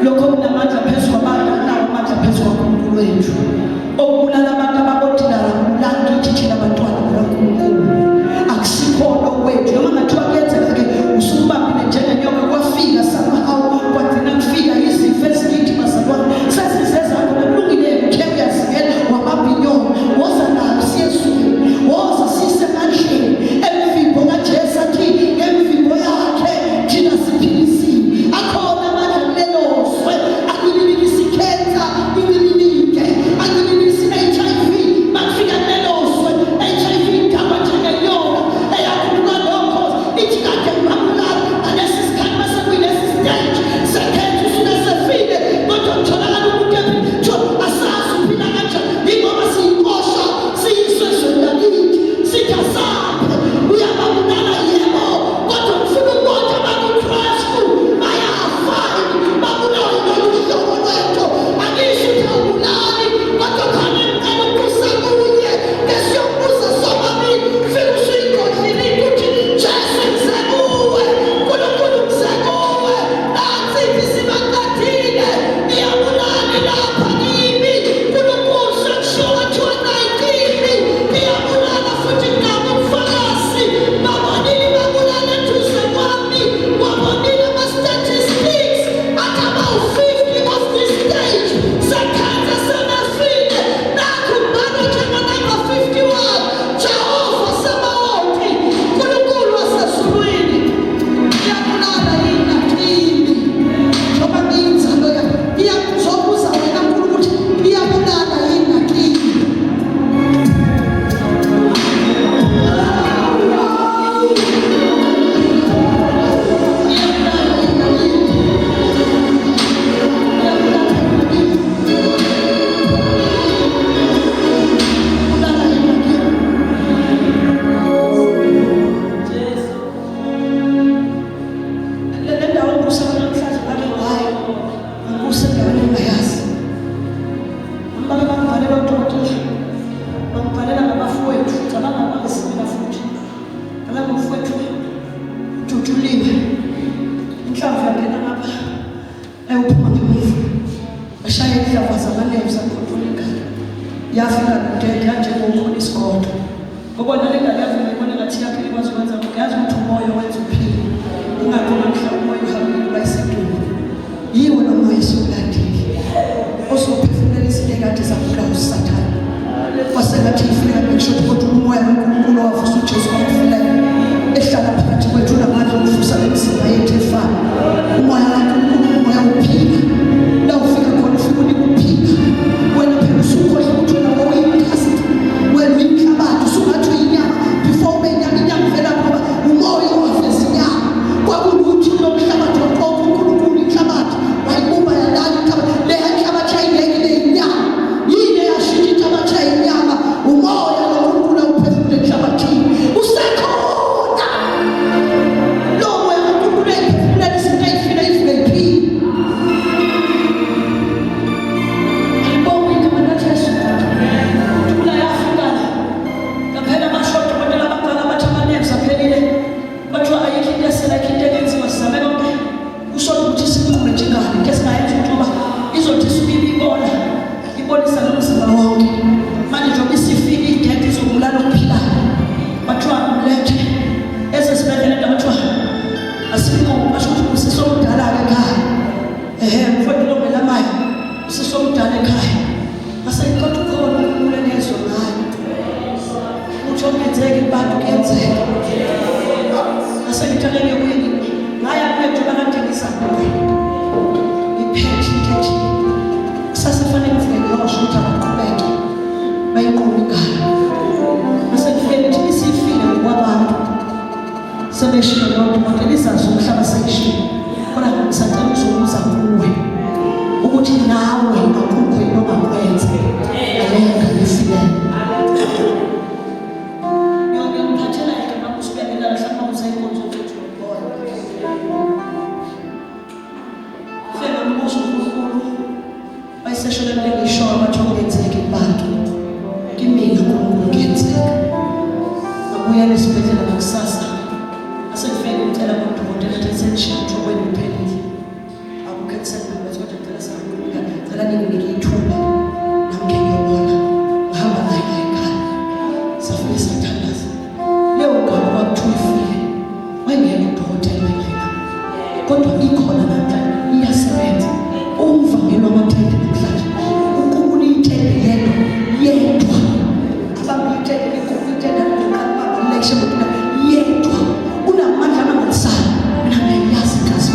Lokho kunamandla phezu kwabantu, nawo amandla phezu kwaNkulunkulu wethu. Okubulala abantu ababodilala kubulala kithi thina bantwana bakaNkulunkulu. Akusikhona okwethu noma ngathiwa kuyenzeka-ke usubambile njengenyoka kwafika somehow kwagcina kufika izifo ezikithi bazalwane sesizezakho nakulungileyo khe uyazingela wabamba inyonga woza nayo siyezweni woza sisemandleni emvimbo kaJesu athi ngemvimbo yakhe thina siphilisiwe. Akhona amandla kulelozwe akulilikisa ikhensa ililinike akulilikisa i-HIV makufika kulelozwe i-HIV igama njengenyoka eyakhuluka lokho ithi kade ngibabulala ngalesi sikhathi mase kuyilesi stage sekhensa usuke sefile kodwa kutholakala umuntu ephi asazi uphila kanjani yingoba siyikosha siyiswezweni lakithi sikasaphe uyababulala yebo kodwa kufuna ukubona bakukristu bayafani babulawe ngoluhlobo lwethu angisho ukuthi awubulali kodwa khona ngicela ukusa kunye ngesiyokubuza sobabili fika usuyikhohlile ukuthi Jesu ngizekuwe uNkulunkulu ngizekuwe nansi ithi sibanqathile iyabulali lapha kimi uNkulunkulu sekushiwo kuthiwa 19 iyabulala futhi ngabo ubufakazi babonile babulala eduze kwami wabonile ama-statistics athi abawu-50 of this stage sekhensa semafile nakhu kubalwa njenganamba 51 Jehova Sabaothi uNkulunkulu wasezulwini iyabulala yina kimi njengoba ngiyinzalo yami iyakuzobuza wena Nkulunkulu ukuthi iyabulala yina kimi. Le ndawo engibusa namhlanje ngake ngayo ngibusa endaweni engayazi. Bake bangibhalela udokotela bangibhalela ngabafowethu cabanga bangesimila futhi bhala ngomfowethu uJujuliwe inhlamvu yangena ngapha eyophuma ngemuva bashaya inhlava zamanerves akhontrola ingalo yafika kudede kanjengokhona isigodo ngobona le ngalo yavuma ibona ngathi yaphila ikwazi ukwenza lokho yazi ukuthi umoya wenza uphile ingakona mhlawumbe umoya uhambile bayisedumo yiwo lo moya esiwulandile osuphefumula izinto ekade zabulawa uSathane wasengathi ifika ngisho ukuthi umoya kaNkulunkulu wavusa uJesu kwakufileyo ehlala phakathi kwethu namandla okuvusa lemizimba yethu efana umoya kaNkulunkulu umoya uphila la ufika khona ufika unika ukuphila wena phela usukhohle ukuthi wena wawuyintasi wena uyinhlabathi usungathi uyinyama before ube inyama vela ngoba umoya waveza inyama kwakunuthi lo mhlabathi waqoqa uNkulunkulu inhlabathi wayibumba yalala inhlabathi leya inhlabathi ayingekile inyama yini eyashintsha inhlabathi ayinyama umoya kaNkulunkulu awuphefumule enhlabathini usekhona lo moya kaNkulunkulu ayiphefumula izinto ey'file ivuke iphile. Ayibonge igama likaJesu uthula yafika ngaphela abashoda abantwana abaqala bathi ama-nerves aphelile bathiwa ayikho into esela ayikho into engenziwa sizame konke kushoda ukuthi siqume njengani into esingayenza ukuthi ngoba izothi isuke ibibona ibonisa nomzimba wonke manje njengoba isifika idede izobulala okuphilayo bathiwa mlethe esesibhedlela nto bathiwa asikho basho ukuthi usisomdala-ke ekhaya mfowethu longelamayo usisomdala ekhaya aseyikodwa ukhona uNkulunkulu enezwe ngayo uthi okungenzeki kubantu kuyenzeka asengithaleke kuyini ngaya kwethu bakade ngisabuye ngiphethe into sasefanele ngifike ngiyosho ukuthi abaqhubeke bayinqobe ingalo asengifike ngithi isifile ngokwabantu sebeshilo lonke kodwa lizazi umhlaba seyishilo kodwa ngisacela ukuzobuza kuwe ukuthi nawe akukho yini ongakwenza alenga lifileyo ngiyongiphathela yeke bakusibekela mhlawumbe uzayinkonzo ukuthi ubone fela mbuzo uNkulunkulu bayiseshela ngisho abathi okungenzeki kubantu kimina uNkulunkulu kuyenzeka ngabuya esibhedlela ngakusasa asengifike ngicela kodokotela ukuthi sengisho ukuthi kodwa ikhona namhlanje, iyasebenza. Umvangelo wamathende namhlanje uNkulunkulu iyithende yedwa abamithende ikuthende abamelection yedwa unamandla amangalisana mina ngiyazi kasi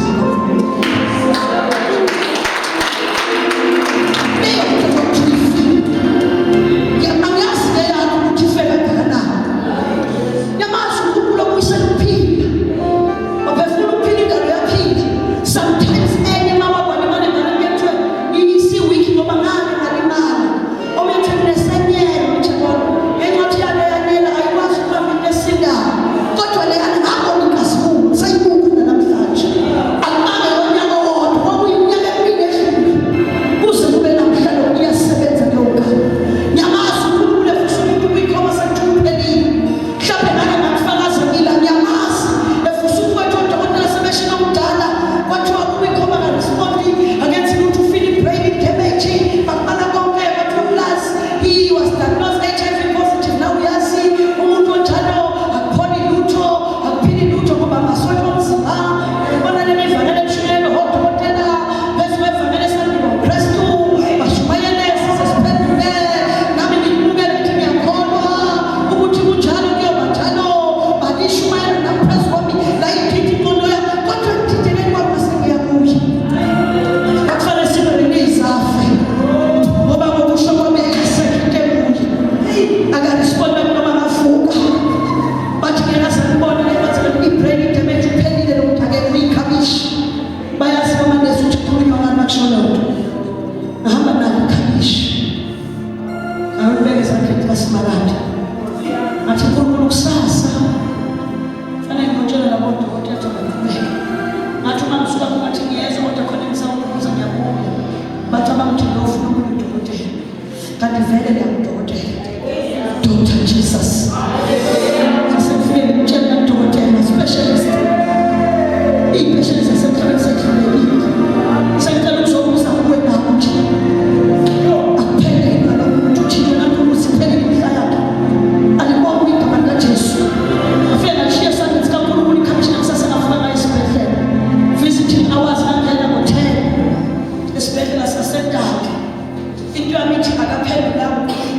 Dr. Jesus. Specialist. Visiting hours and 10. Especially as I said that. Into a meeting, I got paid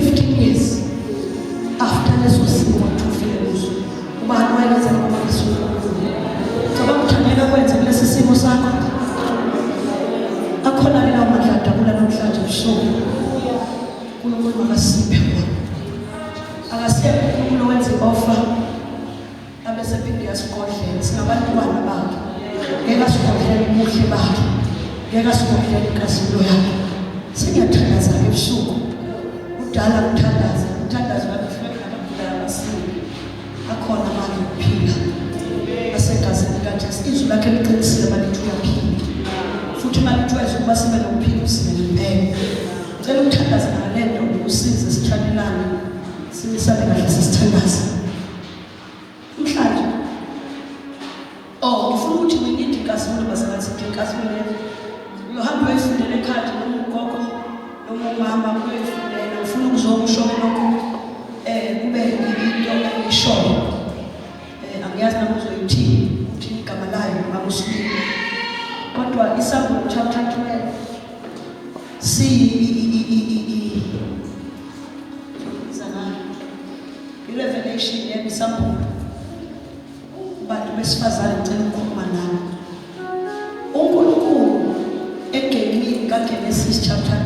15 years after leso simo wathufile kuso ubani wayenza ngoba isuka ngoba kuthanyela kwenza kulesi simo sakho akhona lawo madlada kula namhlanje usuku uNkulunkulu akasiphe wona akasiphe uNkulunkulu wenza offer abesephinde yasigodlela singabantwana bakhe ngeke asigodlela ubuhle bakhe ngeke asigodlela inkazimulo yakhe singiyathandaza ebusuku udala uthandaza babefika nabagula abasini akhona manje ukuphila asegazini kaJesu izwi lakhe liqinisile manje uyaphila futhi manje ukuba sibe nokuphila usibe ngicela ukuthandaza ngalento usize sithanelane simisane kahle sisithandaza mhlanje ngifuna ukuthi we need inkazimulo basengathi inkazimulo uyohamba uyifundela ekhaya noma ugogo noma umama uyifundela ufuna ukuzokusho lokho kube into eshoyo angiyazi nami uzoyithini uthi igama layo noma usibili kodwa iSamuel chapter 12 Revelation yebisambulo abantu besifazane ngicela ukukhuluma nami uNkulunkulu eGenesisi kaGenesis chapter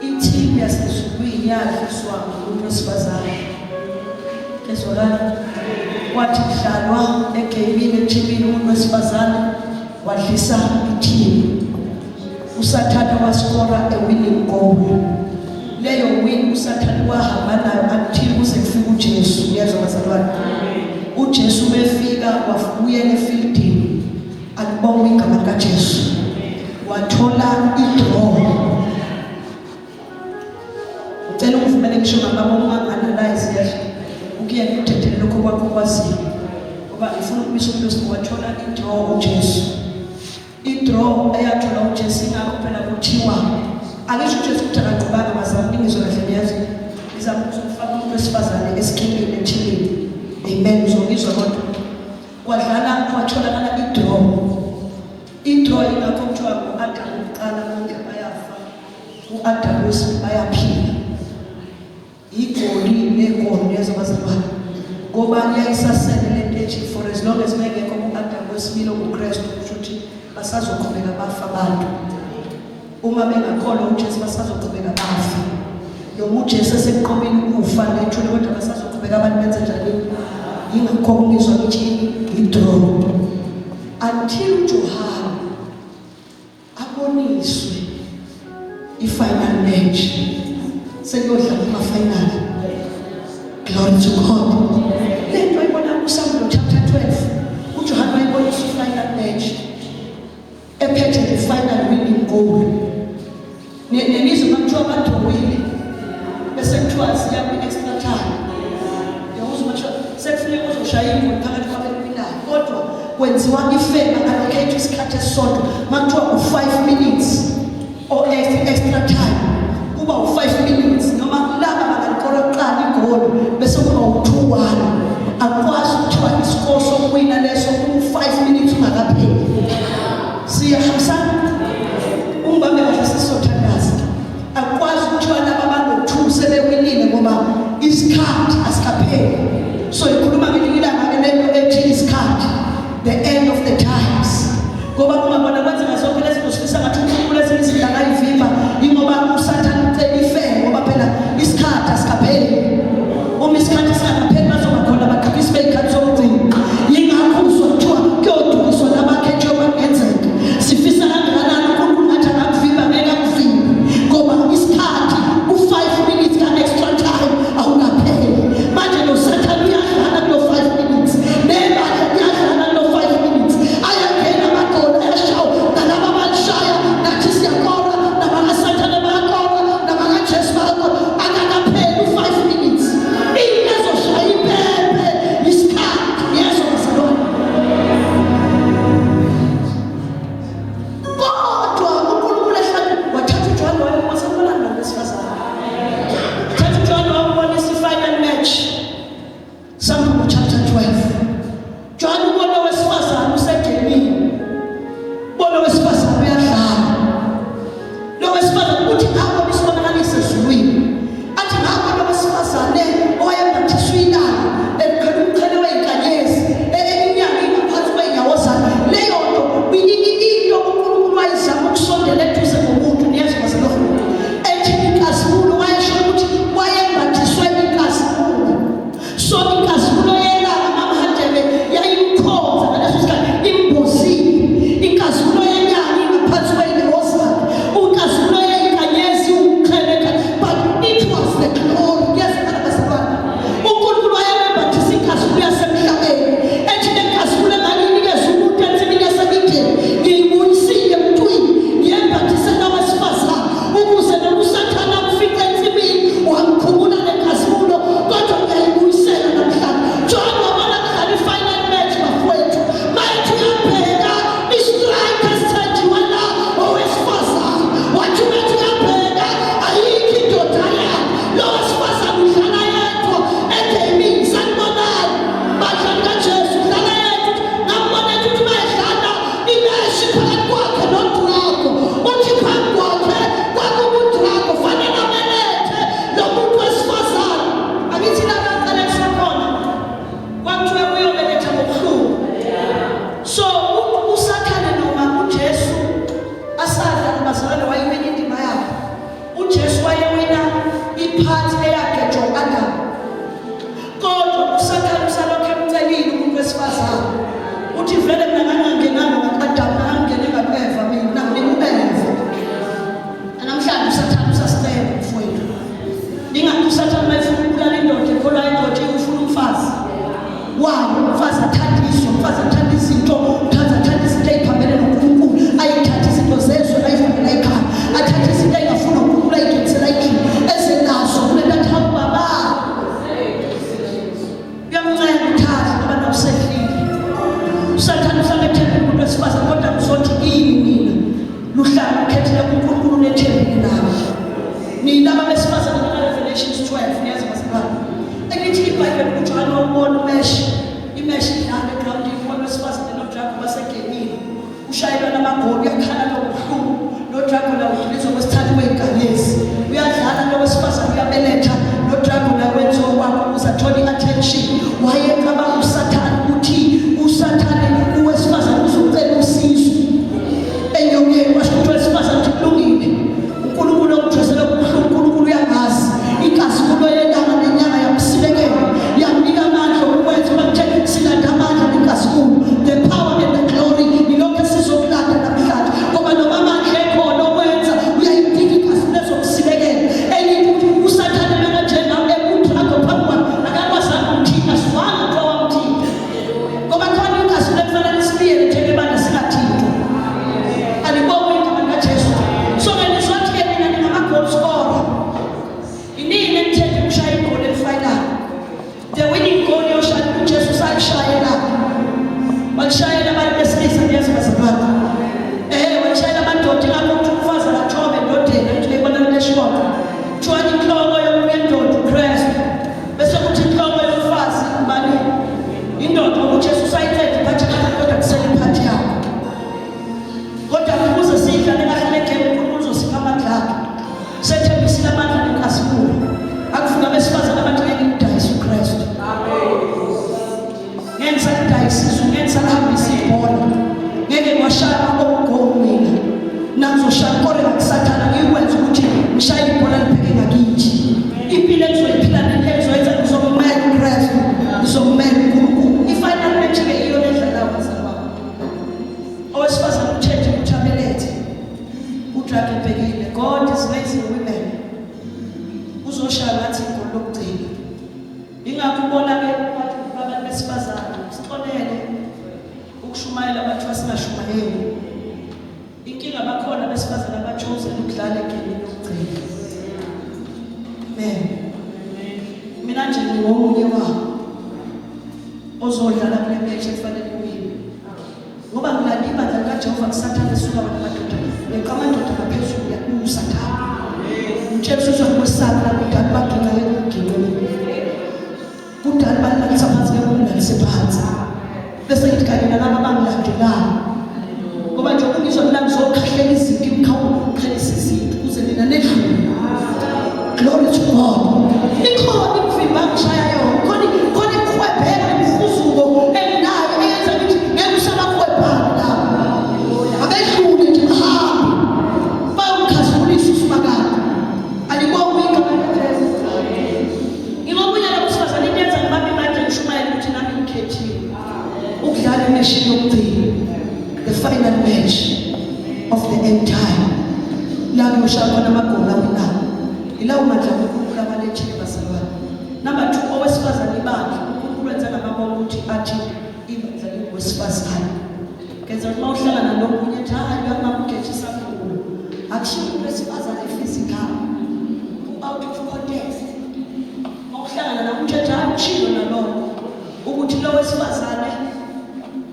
3 ithi yasezulwini yadliswa umuntu wesifazane kezwakala kwathi kudlalwa eGenesisi ethibini umuntu wesifazane wadlisa ithini uSathane waskora winning goal leyo win uSathane wahamba nayo until kuze kufike uJesu uyezwa bazalwane uJesu befika wafuyela efieldini alibonga igama likaJesu wathola idraw ucela ukuvumela ngisho ngababa uma analyze yahle ukuye ngithethe lokho kwakho kwaziyo ngoba ngifuna ukubisho umuntu wathola idraw uJesu idraw eyathola uJesu ingakho phela kuthiwa akesho uJesu kuthakaqhubaka bazalwane ngizwe kahle niyazi izama ukufaka umuntu wesifazane esikhipheni ethilini amen uzokizwa kodwa kwadlala kwatholakala idraw ingakho kuthiwa uAdam uqala bonke bayafa uAdam wesibili bayaphila igoli negoli yazabazalwane ngoba liyayisasele lento ethi for as long as bengekho uAdam wesibili uKristu ukuthi basazoqhubeka bafa abantu uma bengakholwa uJesu basazoqhubeka bafa noma uJesu eseqhubeni ukufa lethu kodwa basazoqhubeka abantu benze njani ingakho ngizwa ukuthi idraw until uJohane aboniswe ifinal match sekuyodlala ama-final glory to God lento ayibona kuSamuel chapter 12 uJohane wayiboniswa ifinal match ephethe the final winning goal nenizwe makuthiwa badrawile bese kuthiwa siya kwi-extra time sekufuneka uzoshaya igoli phakathi kwabeliminayo kodwa kwenziwa ifavor allocate isikhathi esisodwa makuthiwa u5 minutes or extra time kuba u5 minutes noma laba bangalikora kuqala igoli bese kuba u2-1 akwazi ukuthiwa isikolo sokuwina leso u5 minutes ungakapheli siyahambisana ungibambe kahle sisothandaza akwazi ukuthiwa laba bango2 sebewinile ngoba isikhathi asikapheli so ikhuluma ngelilanga lento ethi isikhathi the end of the times ngoba ungabona kwenzeka zonke lezi zinto sifisa ngathi uNkulunkulu lezi izindaba ayivimba ingoba uSathane ucela ifele ngoba the glory. Yes, uNkulunkulu wayemembathisa ikhazulu yasemhlabeni ethi lekhazulu engalinike zumuntu ensimini yaseKideni ngiyibuyisile emntwini yembathisela owesifazane ukuze nokusathana kufike ensimini wamkhumula lekhazulu kodwa ngiyayibuyisela namhlanje. John wabona kudlala i-final match bafowethu mayethi uyabheka istrike esithathiwe la owesifazane wathi umethi uyabheka ayikho indoda yakhe lo wesifazane udlala yedwa edemini sanibonani badlali kaJesu udlala yedwa ngambona ukuthi bayadlala imeshi phakathi kwakhe nodrago uthi phambi kwakhe kwakudrago fanele amelethe lo muntu wesifazane akithi laba kalexwa khona kwakuthiwe uyobeletha ngobuhlungu. So usathane noma uJesu asadla bazalwane wayewina indima yakhe. uJesu wayewina iphathi eyagejwa uAdamu kodwa usathane usalokhu emcelile umuntu wesifazane uthi vele mina ngangangenanga ngakaDamu ngangene ngapeva mina ngingubeva. Namhlanje usathane usastela mfowethu ningathi usathane mayefuna ukubulala indoda ekholwa indoda ufuna umfazi wayo umfazi athandiswe umfazi athanda izinto athanda izinto eziphambene noNkulunkulu ayithatha izinto zezwe ayifakela ekhaya athatha izinto engafuna uNkulunkulu ayidlulisela ekhaya ezenazo kulento athi baba uyamncela uthatha ngoba nawusedlile usathane usalethele umuntu wesifazane kodwa uzothi ini mina luhlala ukhethele kuNkulunkulu nethembile nawe nina abesifazane Revelations 12 niyazi bazalwane engithi iBhayibheli kuJohane wawubona imeshi idlala egroundini ubona wesifazane nodrago basegenini ushayelwa namagoli uyakhala nobuhlungu nodrago nawe udilizwa kwesithathu weyigalezi uyadlala nowesifazane uyabeletha nodrago nawe wenziwa kwakho uzathola i-attention. Wayecabanga usathane ukuthi usathane uwesifazane uzocela usizo enyongeni washo ukuthi wesifazane uthi kulungile uNkulunkulu okujwayele ubuhlungu uNkulunkulu uyangazi igazi kulo yelanga nenyanga yamsilekela yamnika amandla okwenza bakuthe sinanda amandla negazi kulo the power and the glory ilokho sizokulanda namhlanje ngoba noma amandla ekhona okwenza uyayidinga igazi lezokusilekela elithi usathane mengajenga ebudrago phambi akakwazanga ukuthina sifana kwa wamthina ngoba khona igazi lekufanele lisibiyele njengebanda singathintwa alibonge igama likaJesu. So ngenizwathi ke mina ngingama-goal scorer inini engithethe ukushaya igoli elifinal the winning goal yoshaya uJesu sayishayela walishayela abantu besilisa niyazi bazalwane walishayela amadoda ingakuthi umfazi akathobe endodeni ukuthi beyibona into eshona kuthiwa inhloko yomunye indoda uKristu bese kuthi inhloko yomfazi ubani indoda uJesu sayithethe iphathi yakhe kodwa kusele iphathi yakhe kodwa ukuze sidlale kahle legame uNkulunkulu uzosipha amandla akhe sethembisile amandla nenkazimula akufuna abesifazane abantu ngekudayisa uKristu ngeke sakudayisisa ngeke salahambisa ibhola ngeke ngiwashaya amagoli mina nangizoshaya ikole ngakusathana ngikwenza ukuthi ngishaya ibhola libheke ngakithi impilo engizoyiphila nento engizoyenza ngizomela uKristu ngizomela uNkulunkulu. I-final match ke iyo ledlalayo bazalwane owesifazane uthethe ukuthi abelethe udrago ebhekile God is raising women uzoshaya ngathi igoli lokugcina ingakho ubona ke abantu besifazane sixolele ukushumayela abantu basingashumayeli inkinga bakhona besifazane abachoose ukudlala egame lokugcina. Mina nje ngiwomunye wabo ozodlala kule match efanele uwine ngoba ngilanda ibandla likaJehova kusathane suka abantu amadoda amadoda ngaphezulu usathane uJesu uzokwesaba labudala bagcina ekugcineni kudala balalisa phansi bekungalise phansi bese ngithi kanye nalabo abangilandelayo ngoba nje ukungizwa mina ngizokhahlela izinto imkhawulisa izinto ukuze nina nedlule. Glory to God. Ikhona imvimba ngishaya yona khona ikhwebhela imfuzuko enginayo eyenza ukuthi ngeke usamakhwebhana la abedlule nje bahambe bayomkhazulisa uSibakala alibonga igama likaJesu. Ngibonga la kusifazana into yenza ngibambe imali ngishumayela ukuthi nami ngikhethiwe ukudlala imeshi yokugcina the final match of the end time la kushaya khona amagoli awinayo ilawo mandla uNkulunkulu abalethile uchilo nalokho ukuthi lo wesifazane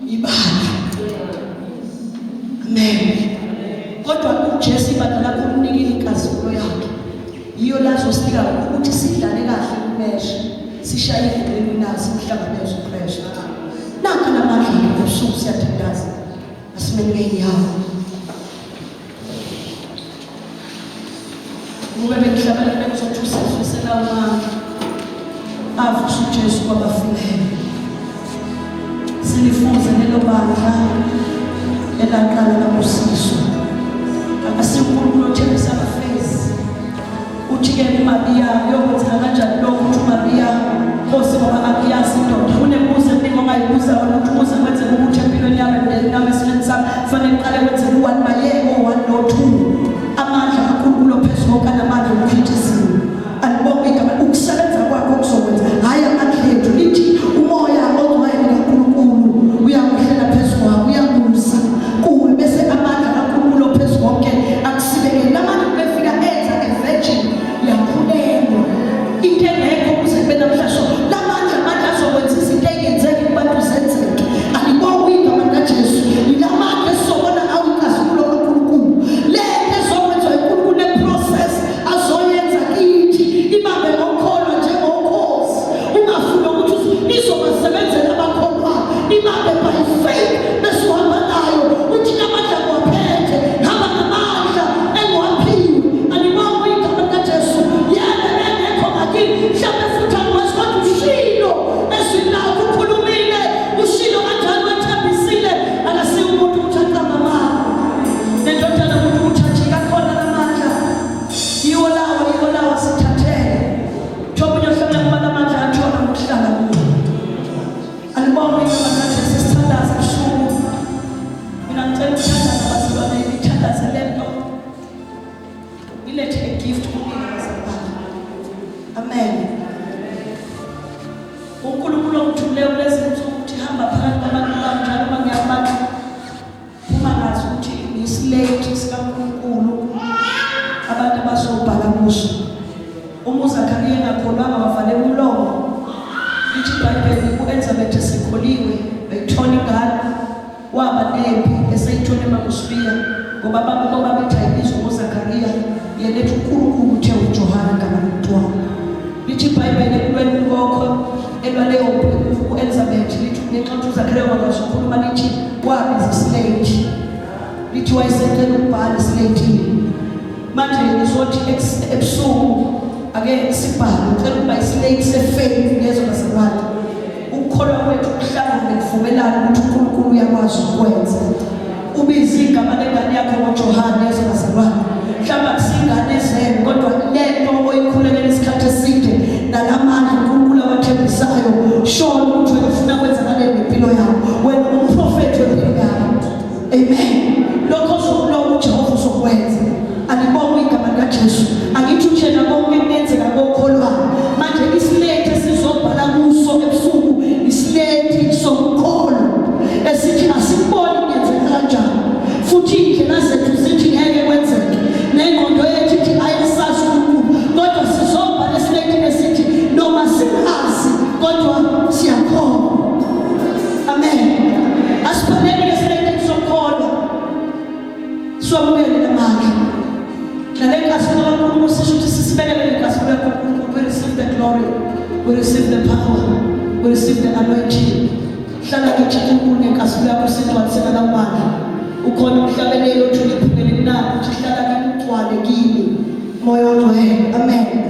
ibandla. Amen. Kodwa uJesu ibandla lakho umnikile inkazimulo yakhe. Yiyo lazo sifika ukuthi sidlale kahle kumesha. Sishaye endleleni nazi umhlangabeze uChristu. Nakho namandla ebusuku siyathandaza. Asimeleni yawo. Ngoba bengihlabelele kuzothi usifisela amandla. Avusa uJesu kwabafileyo. Silifunze lelo bandla elaqala labusiso. Akasinkulunkulu othembisa abafezi. Uthi-ke uMaria uyokwenza kanjani lokho ukuthi uMaria Nkosi ngoba akuyazi indoda unebuzo eningi ongayibuza ukuthi ubuze kwenze ukuthi empilweni yami nami esimeni sami kufanele uqale wenze u-1 mayeko 1 no 2 amandla kakhulu phezulu okanamandla okuphithizini alibonke igama ukusebenza kwakho kuzokwenza hayi amandla ethu lithi umoya ongcwele kaNkulunkulu uyakuhlela phezulu kwakho uyakuza kuwe bese amandla kakhulu phezulu konke akusibekele lamandla befika enza evirgin yakhulelwa into engekho kuze kube namhlanje lamandla azokwenza izinto engenzeki kubantu zenzeke alibonke igama likaJesu ilamandla esizobona awukazimulo kaNkulunkulu lento ezokwenza uNkulunkulu neprocess azoyenza kithi ibambe ngokholwa njengokhozi ungafuna ukuthi izobasebenzela abakholwa ibambe by faith bese uhamba nayo uthi namandla kwaphethe hamba namandla engwaphiwe alibonke igama likaJesu yena engekho ngakini mhlawumbe futhi angwazikodwa ushilo esinakho ukhulumile ushilo kanjani wethembisile akasiyo umuntu ukuthi aqamba mama nendodana umuntu uthathika khona lamandla yiwo lawo sithathele thomunye uhlala kuba lamandla athola ukuhlala kuwo alibonke igama likaJesu sithandaza usuku mina ngicela ukuthandaza bazalwane ngithandaze lento ilethe a gift kumina bazalwane. Amen. uNkulunkulu ongithule kulezi insuku ukuthi hamba phakathi kwabantu kanjalo bangiyabantu uma ngazi ukuthi islate sikaNkulunkulu abantu abazobhala kuso uMuzakhariya engakholwanga wavale umlomo lithi iBhayibheli uElizabeth esikholiwe bayithola ingane waba nempi eseyithole emakusibiya ngoba abantu babethi ayibizwa uMuzakhariya yena ethi uNkulunkulu uthe uJohana ngama lomntwana lithi iBhayibheli ekulweni lokho elwaleyo uElizabeth lithi ngenxa uZakhariya wangazikhuluma lithi wabiza islate lithi wayesecela ukubhala islate manje ngizothi ebusuku ake sibhale ucela ukuba islate sefaith lezo bazalwane ukukholwa kwethu kuhlangane kuvumelana ukuthi uNkulunkulu uyakwazi ukwenza ubiza igama lengane yakho ngoJohana lezo bazalwane mhlawumbe akusingane ezenu kodwa lento oyikhulekela isikhathi eside nalamandla uNkulunkulu awathembisayo shona ukuthi ufuna kwenza ngale impilo yakho wena umprofeti wempilo yakho. Amen. Lokho sokuloku uJehova uzokwenza alibonke igama likaJesu angithi uthena konke kuyenzeka kokholwayo manje isilete sizobhala kuso ebusuku isilete sokukholo esithi asiboni kuyenzeka kanjani futhi indlela zethu zithi ngeke kwenzeke nengqondo yethu ithi ayisazi uNkulunkulu kodwa sizobhala isilete esithi noma singazi kodwa siyakholwa. Amen. Asiphelele isilete sokukholo somukele namandla nalekasimulo kaNkulunkulu sisho ukuthi sisibekele ikasimulo kaNkulunkulu we receive the glory we receive the power we receive the anointing hlala kithi uNkulunkulu ngekasimulo yakho sitwalisela namandla ukhona umhlabelelo othi uliphumele kunani uthi hlala kimi ugcwale kimi moya ongcwele. Amen.